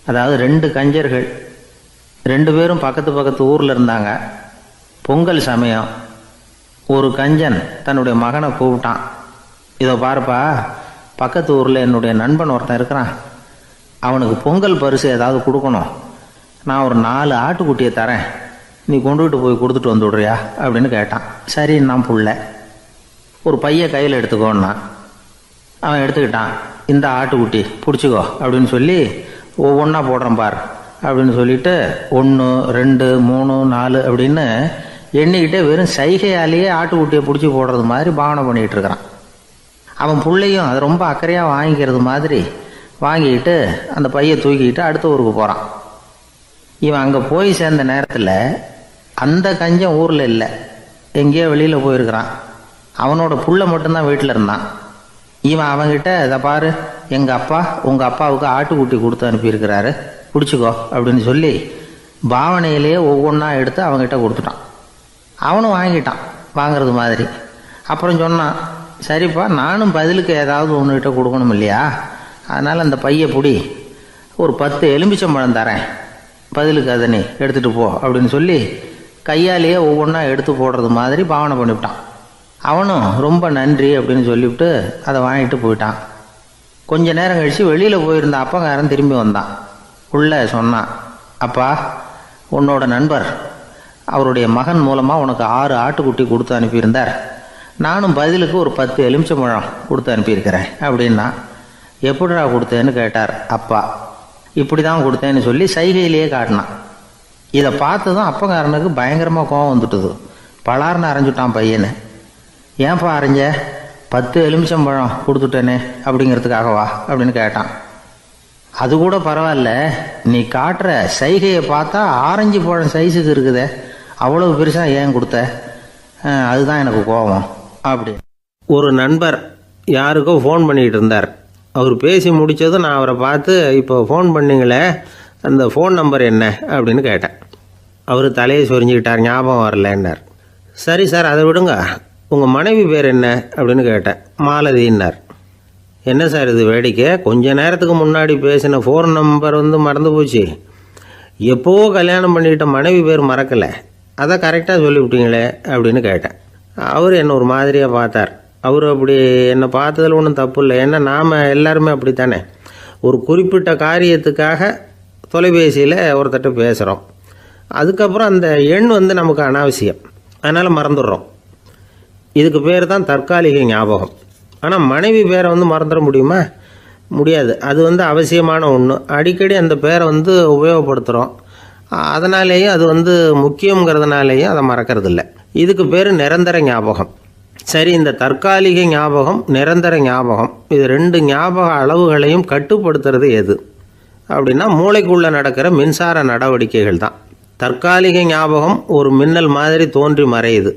அதாவது 2 கஞ்சர்கள், 2 பேரும் பக்கத்து ஊரில் இருந்தாங்க. பொங்கல் சமயம் ஒரு கஞ்சன் தன்னுடைய மகனை கூப்பிட்டான். இதை பாருப்பா, பக்கத்து ஊரில் என்னுடைய நண்பன் ஒருத்தன் இருக்கிறான், அவனுக்கு பொங்கல் பரிசு ஏதாவது கொடுக்கணும், நான் ஒரு 4 ஆட்டுக்குட்டியை தரேன், நீ கொண்டுகிட்டு போய் கொடுத்துட்டு வந்து விடுறியா அப்படின்னு கேட்டான். சரி, நான் புள்ள ஒரு பைய கையில் எடுத்துக்கோன்னா. அவன் எடுத்துக்கிட்டான். இந்த ஆட்டுக்குட்டி பிடிச்சிக்கோ அப்படின்னு சொல்லி ஒவ்வொன்றா போடுறேன் பார் அப்படின்னு சொல்லிட்டு 1 2 3 4 அப்படின்னு எண்ணிக்கிட்டே வெறும் சைகையாலேயே ஆட்டுக்குட்டியை பிடிச்சி போடுறது மாதிரி பாவனை பண்ணிகிட்டு இருக்கிறான். அவன் பிள்ளையும் அதை ரொம்ப அக்கறையாக வாங்கிக்கிறது மாதிரி வாங்கிக்கிட்டு அந்த பையை தூக்கிக்கிட்டு அடுத்த ஊருக்கு போகிறான். இவன் அங்கே போய் சேர்ந்த நேரத்தில் அந்த கஞ்சன் ஊரில் இல்லை, எங்கேயோ வெளியில் போயிருக்கிறான். அவனோட புள்ள மட்டும்தான் வீட்டில் இருந்தான். இவன் அவன்கிட்ட, இதை பாரு, எங்கள் அப்பா உங்கள் அப்பாவுக்கு ஆட்டுக்குட்டி கொடுத்து அனுப்பியிருக்கிறாரு, பிடிச்சிக்கோ அப்படின்னு சொல்லி பாவனையிலேயே ஒவ்வொன்றா எடுத்து அவங்ககிட்ட கொடுத்துட்டான். அவனும் வாங்கிட்டான் வாங்கிறது மாதிரி. அப்புறம் சொன்னான், சரிப்பா, நானும் பதிலுக்கு ஏதாவது ஒன்றுகிட்ட கொடுக்கணும் இல்லையா, அதனால் அந்த பைய பிடி, ஒரு 10 எலுமிச்சம்பழம் தரேன், பதிலுக்கு அதை நீ எடுத்துகிட்டு போ அப்படின்னு சொல்லி கையாலேயே ஒவ்வொன்றா எடுத்து போடுறது மாதிரி பாவனை பண்ணிவிட்டான். அவனும் ரொம்ப நன்றி அப்படின்னு சொல்லிவிட்டு அதை வாங்கிட்டு போயிட்டான். கொஞ்ச நேரம் கழித்து வெளியில் போயிருந்த அப்பங்காரன் திரும்பி வந்தான். உள்ளே சொன்னான், அப்பா, உன்னோட நண்பர் அவருடைய மகன் மூலமாக உனக்கு 6 ஆட்டுக்குட்டி கொடுத்து அனுப்பியிருந்தார். நானும் பதிலுக்கு ஒரு 10 எலுமிச்சம்பழம் கொடுத்து அனுப்பியிருக்கிறேன் அப்படின்னா. எப்படிடா கொடுத்தேன்னு கேட்டார் அப்பா. இப்படி தான் கொடுத்தேன்னு சொல்லி சைகையிலேயே காட்டினான். இதை பார்த்து தான் அப்பங்காரனுக்கு பயங்கரமாக கோவம் வந்துட்டுது. பலார்னு அரைஞ்சுட்டான் பையனை. ஏன்ப்பா அரைஞ்ச? 10 எலுமிச்சம்பழம் கொடுத்துட்டேனே அப்படிங்கிறதுக்காகவா அப்படின்னு கேட்டான். அது கூட பரவாயில்ல, நீ காட்டுற சைகையை பார்த்தா ஆரஞ்சு பழம் சைஸுக்கு இருக்குதே, அவ்வளவு பெருசாக ஏன் கொடுத்த? அதுதான் எனக்கு கோபம் அப்படி. ஒரு நண்பர் யாருக்கோ ஃபோன் பண்ணிகிட்டு இருந்தார். அவர் பேசி முடித்ததும் நான் அவரை பார்த்து, இப்போ ஃபோன் பண்ணிங்களே, அந்த ஃபோன் நம்பர் என்ன அப்படின்னு கேட்டேன். அவர் தலையை சொரிஞ்சுக்கிட்டார், ஞாபகம் வரலன்னார். சரி சார், அதை விடுங்க, உங்கள் மனைவி பேர் என்ன அப்படின்னு கேட்டேன். மாலதின்னார். என்ன சார் இது வேடிக்கை, கொஞ்ச நேரத்துக்கு முன்னாடி பேசின ஃபோன் நம்பர் மறந்து போச்சு, எப்போவோ கல்யாணம் பண்ணிக்கிட்ட மனைவி பேர் மறக்கலை, அதை கரெக்டாக சொல்லிவிட்டீங்களே அப்படின்னு கேட்டேன். அவர் என்ன ஒரு மாதிரியாக பார்த்தார். அவர் அப்படி என்னை பார்த்ததில் ஒன்றும் தப்பு இல்லை, ஏன்னா நாம் எல்லாருமே அப்படித்தானே, ஒரு குறிப்பிட்ட காரியத்துக்காக தொலைபேசியில் ஒருத்தட்ட பேசுகிறோம், அதுக்கப்புறம் அந்த எண் நமக்கு அனாவசியம், அதனால் மறந்துடுறோம். இதுக்கு பேர் தான் தற்காலிக ஞாபகம். ஆனால் மனைவி பேரை மறந்துட முடியுமா? முடியாது. அது அவசியமான ஒன்று. அடிக்கடி அந்த பேரை உபயோகப்படுத்துகிறோம், அதனாலேயும் அது முக்கியங்கிறதுனாலேயும் அதை மறக்கறதில்லை. இதுக்கு பேர் நிரந்தர ஞாபகம். சரி, இந்த தற்காலிக ஞாபகம், நிரந்தர ஞாபகம், இது 2 ஞாபக அளவுகளையும் கட்டுப்படுத்துறது எது அப்படின்னா மூளைக்குள்ளே நடக்கிற மின்சார நடவடிக்கைகள் தான். தற்காலிக ஞாபகம் ஒரு மின்னல் மாதிரி தோன்றி மறையுது.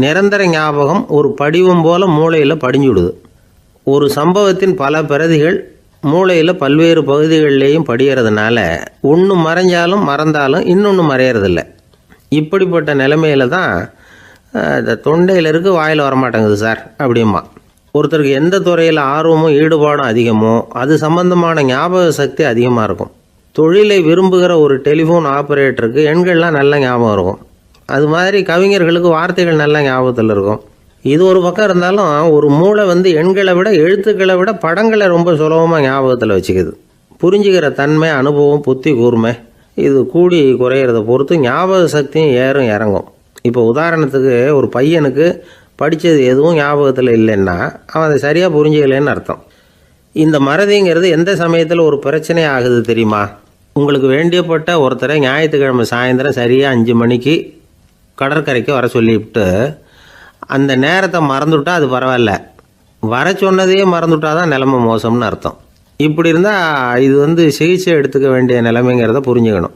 நிரந்தர ஞாபகம் ஒரு படிவம் போல மூளையில் படிஞ்சுடுது. ஒரு சம்பவத்தின் பல பிரதிகள் மூளையில் பல்வேறு பகுதிகளிலேயும் படிகிறதுனால ஒன்று மறைஞ்சாலும் மறந்தாலும் இன்னொன்று மறையறதில்லை. இப்படிப்பட்ட நிலைமையில தான் இந்த தொண்டையில் இருக்கு, வாயில் வரமாட்டேங்குது சார் அப்படிமா. ஒருத்தருக்கு எந்த துறையில் ஆர்வமும் ஈடுபாடும் அதிகமோ அது சம்பந்தமான ஞாபக சக்தி அதிகமாக இருக்கும். தொழிலை விரும்புகிற ஒரு டெலிஃபோன் ஆப்ரேட்டருக்கு எண்கள்லாம் நல்ல ஞாபகம் இருக்கும். அது மாதிரி கவிஞர்களுக்கு வார்த்தைகள் நல்ல ஞாபகத்தில் இருக்கும். இது ஒரு பக்கம் இருந்தாலும் ஒரு மூளை எண்களை விட எழுத்துக்களை விட படங்களை ரொம்ப சுலபமாக ஞாபகத்தில் வச்சுக்குது. புரிஞ்சுக்கிற தன்மை, அனுபவம், புத்தி கூர்மை இது கூடி குறையிறத பொறுத்து ஞாபக சக்தியும் ஏறும் இறங்கும். இப்போ உதாரணத்துக்கு ஒரு பையனுக்கு படித்தது எதுவும் ஞாபகத்தில் இல்லைன்னா அவன் அதை சரியாக புரிஞ்சுக்கலைன்னு அர்த்தம். இந்த மறதிங்கிறது எந்த சமயத்தில் ஒரு பிரச்சனை ஆகுது தெரியுமா? உங்களுக்கு வேண்டியப்பட்ட ஒருத்தரை ஞாயிற்றுக்கிழமை சாயந்தரம் சரியாக 5 மணிக்கு கடற்கரைக்கு வர சொல்லிவிட்டு அந்த நேரத்தை மறந்துவிட்டா அது பரவாயில்ல, வர சொன்னதையே மறந்துவிட்டா தான் நிலைமை மோசம்னு அர்த்தம். இப்படி இருந்தால் இது சிகிச்சை எடுத்துக்க வேண்டிய நிலைமைங்கிறத புரிஞ்சுக்கணும்.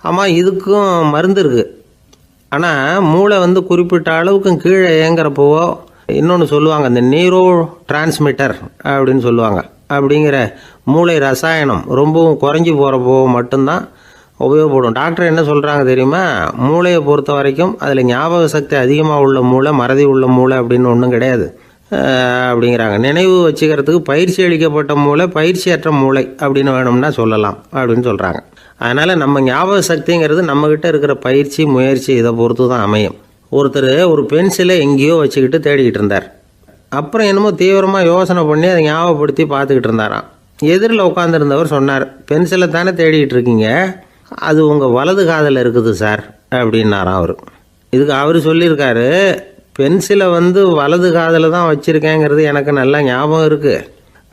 ஆமாம், இதுக்கும் மருந்து இருக்குது. ஆனால் மூளை குறிப்பிட்ட அளவுக்கும் கீழே இயங்குறப்போவோ இன்னொன்று சொல்லுவாங்க, இந்த நியூரோ டிரான்ஸ்மிட்டர் அப்படின்னு சொல்லுவாங்க. அப்படிங்கிற மூளை ரசாயனம் ரொம்பவும் குறைஞ்சி போகிறப்போ மட்டும்தான் உபயோகப்படும். டாக்டர் என்ன சொல்கிறாங்க தெரியுமா? மூளையை பொறுத்த வரைக்கும் அதில் ஞாபக சக்தி அதிகமாக உள்ள மூளை, மறதி உள்ள மூளை அப்படின்னு ஒன்றும் கிடையாது அப்படிங்கிறாங்க. நினைவு வச்சுக்கிறதுக்கு பயிற்சி அளிக்கப்பட்ட மூளை, பயிற்சியற்ற மூளை அப்படின்னு வேணும்னா சொல்லலாம் அப்படின்னு சொல்கிறாங்க. அதனால் நம்ம ஞாபக சக்திங்கிறது நம்மக்கிட்ட இருக்கிற பயிற்சி, முயற்சி இதை பொறுத்து தான் அமையும். ஒருத்தர் ஒரு பென்சிலை எங்கேயோ வச்சுக்கிட்டு தேடிக்கிட்டு இருந்தார். அப்புறம் என்னமோ தீவிரமாக யோசனை பண்ணி அதை ஞாபகப்படுத்தி பார்த்துக்கிட்டு இருந்தாராம். எதிரில் உட்காந்துருந்தவர் சொன்னார், பென்சிலை தானே தேடிக்கிட்டு இருக்கீங்க, அது உங்கள் வலது காதில் இருக்குது சார் அப்படின்னாராம் அவர். இதுக்கு அவர் சொல்லியிருக்காரு, பென்சிலை வலது காதில் தான் வச்சுருக்கேங்கிறது எனக்கு நல்லா ஞாபகம் இருக்குது,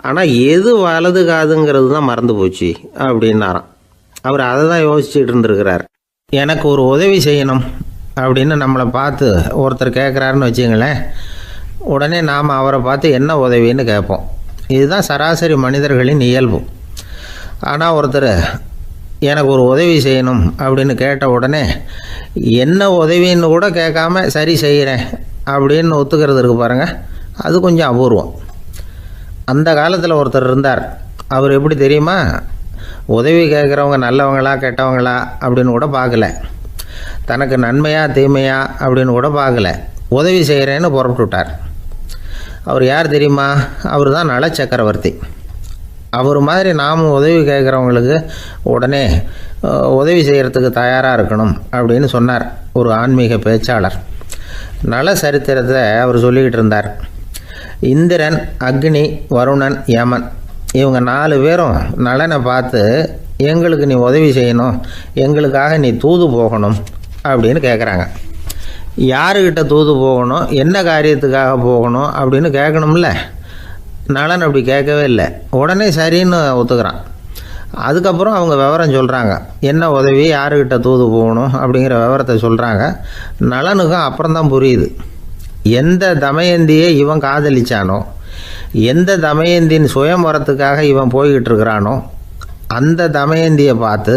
ஆனால் எது வலது காதுங்கிறது தான் மறந்து போச்சு அப்படின்னாராம். அவர் அதை தான் யோசிச்சுட்டு இருந்திருக்கிறார். எனக்கு ஒரு உதவி செய்யணும் அப்படின்னு நம்மளை பார்த்து ஒருத்தர் கேட்குறாருன்னு வச்சுங்களேன், உடனே நாம் அவரை பார்த்து என்ன உதவின்னு கேட்போம். இதுதான் சராசரி மனிதர்களின் இயல்பு. ஆனால் ஒருத்தர் எனக்கு ஒரு உதவி செய்யணும் அப்படின்னு கேட்ட உடனே என்ன உதவின்னு கூட கேட்காம சரி செய்கிறேன் அப்படின்னு ஒத்துக்கிறது இருக்கு பாருங்கள், அது கொஞ்சம் அபூர்வம். அந்த காலத்தில் ஒருத்தர் இருந்தார். அவர் எப்படி தெரியுமா? உதவி கேட்குறவங்க நல்லவங்களா கெட்டவங்களா அப்படின்னு கூட பார்க்கல, தனக்கு நன்மையா தீமையா அப்படின்னு கூட பார்க்கல, உதவி செய்கிறேன்னு புறப்பட்டு விட்டார். அவர் யார் தெரியுமா? அவர் தான் நல சக்கரவர்த்தி. அவர் மாதிரி நாமும் உதவி கேட்குறவங்களுக்கு உடனே உதவி செய்கிறதுக்கு தயாராக இருக்கணும் அப்படின்னு சொன்னார் ஒரு ஆன்மீக பேச்சாளர். நல சரித்திரத்தை அவர் சொல்லிக்கிட்டு இருந்தார். இந்திரன், அக்னி, வருணன், யமன் இவங்க 4 பேரும் நலனை பார்த்து, எங்களுக்கு நீ உதவி செய்யணும், எங்களுக்காக நீ தூது போகணும் அப்படின்னு கேட்குறாங்க. யாருக்கிட்ட தூது போகணும், என்ன காரியத்துக்காக போகணும் அப்படின்னு கேட்கணும்ல. நலன் அப்படி கேட்கவே இல்லை. உடனே சரின்னு ஒத்துக்கிறான். அதுக்கப்புறம் அவங்க விவரம் சொல்கிறாங்க, என்ன உதவி, யாருக்கிட்ட தூது போகணும் அப்படிங்கிற விவரத்தை சொல்கிறாங்க. நலனுக்கும் அப்புறம்தான் புரியுது, எந்த தமயந்தியை இவன் காதலிச்சானோ, எந்த தமயந்தின் சுயம்பரத்துக்காக இவன் போய்கிட்டு இருக்கிறானோ அந்த தமயந்தியை பார்த்து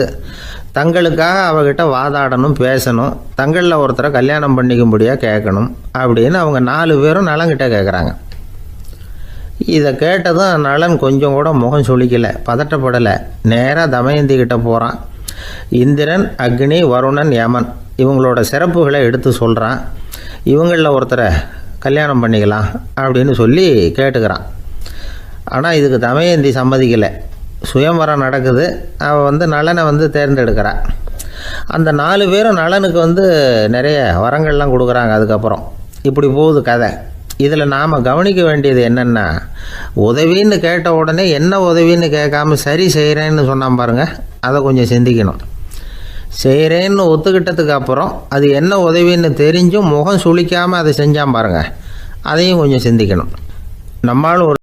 தங்களுக்காக அவகிட்ட வாதாடணும், பேசணும், தங்களில் ஒருத்தரை கல்யாணம் பண்ணிக்கும்படியாக கேட்கணும் அப்படின்னு அவங்க 4 பேரும் நலன்கிட்ட கேட்குறாங்க. இதை கேட்டதும் நலன் கொஞ்சம் கூட முகம் சுளிக்கலை, பதட்டப்படலை. நேராக தமயந்தி கிட்ட போகிறான். இந்திரன், அக்னி, வருணன், யமன் இவங்களோட சிறப்புகளை எடுத்து சொல்கிறான். இவங்களில் ஒருத்தரை கல்யாணம் பண்ணிக்கலாம் அப்படின்னு சொல்லி கேட்டுக்கிறான். இதுக்கு தமயந்தி சம்மதிக்கலை. சுயம்பரம் நடக்குது, அவள் நலனை தேர்ந்தெடுக்கிறாள். அந்த 4 பேரும் நலனுக்கு நிறைய வரங்கள்லாம் கொடுக்குறாங்க. அதுக்கப்புறம் இப்படி போகுது கதை. இதில் நாம் கவனிக்க வேண்டியது என்னென்னா, உதவின்னு கேட்ட உடனே என்ன உதவின்னு கேட்காம சரி செய்கிறேன்னு சொன்னான் பாருங்கள், அதை கொஞ்சம் சிந்திக்கணும். செய்கிறேன்னு ஒத்துக்கிட்டதுக்கு அப்புறம் அது என்ன உதவின்னு தெரிஞ்சும் முகம் சுளிக்காமல் அதை செஞ்சான் பாருங்கள், அதையும் கொஞ்சம் சிந்திக்கணும். நம்மளும் ஒரு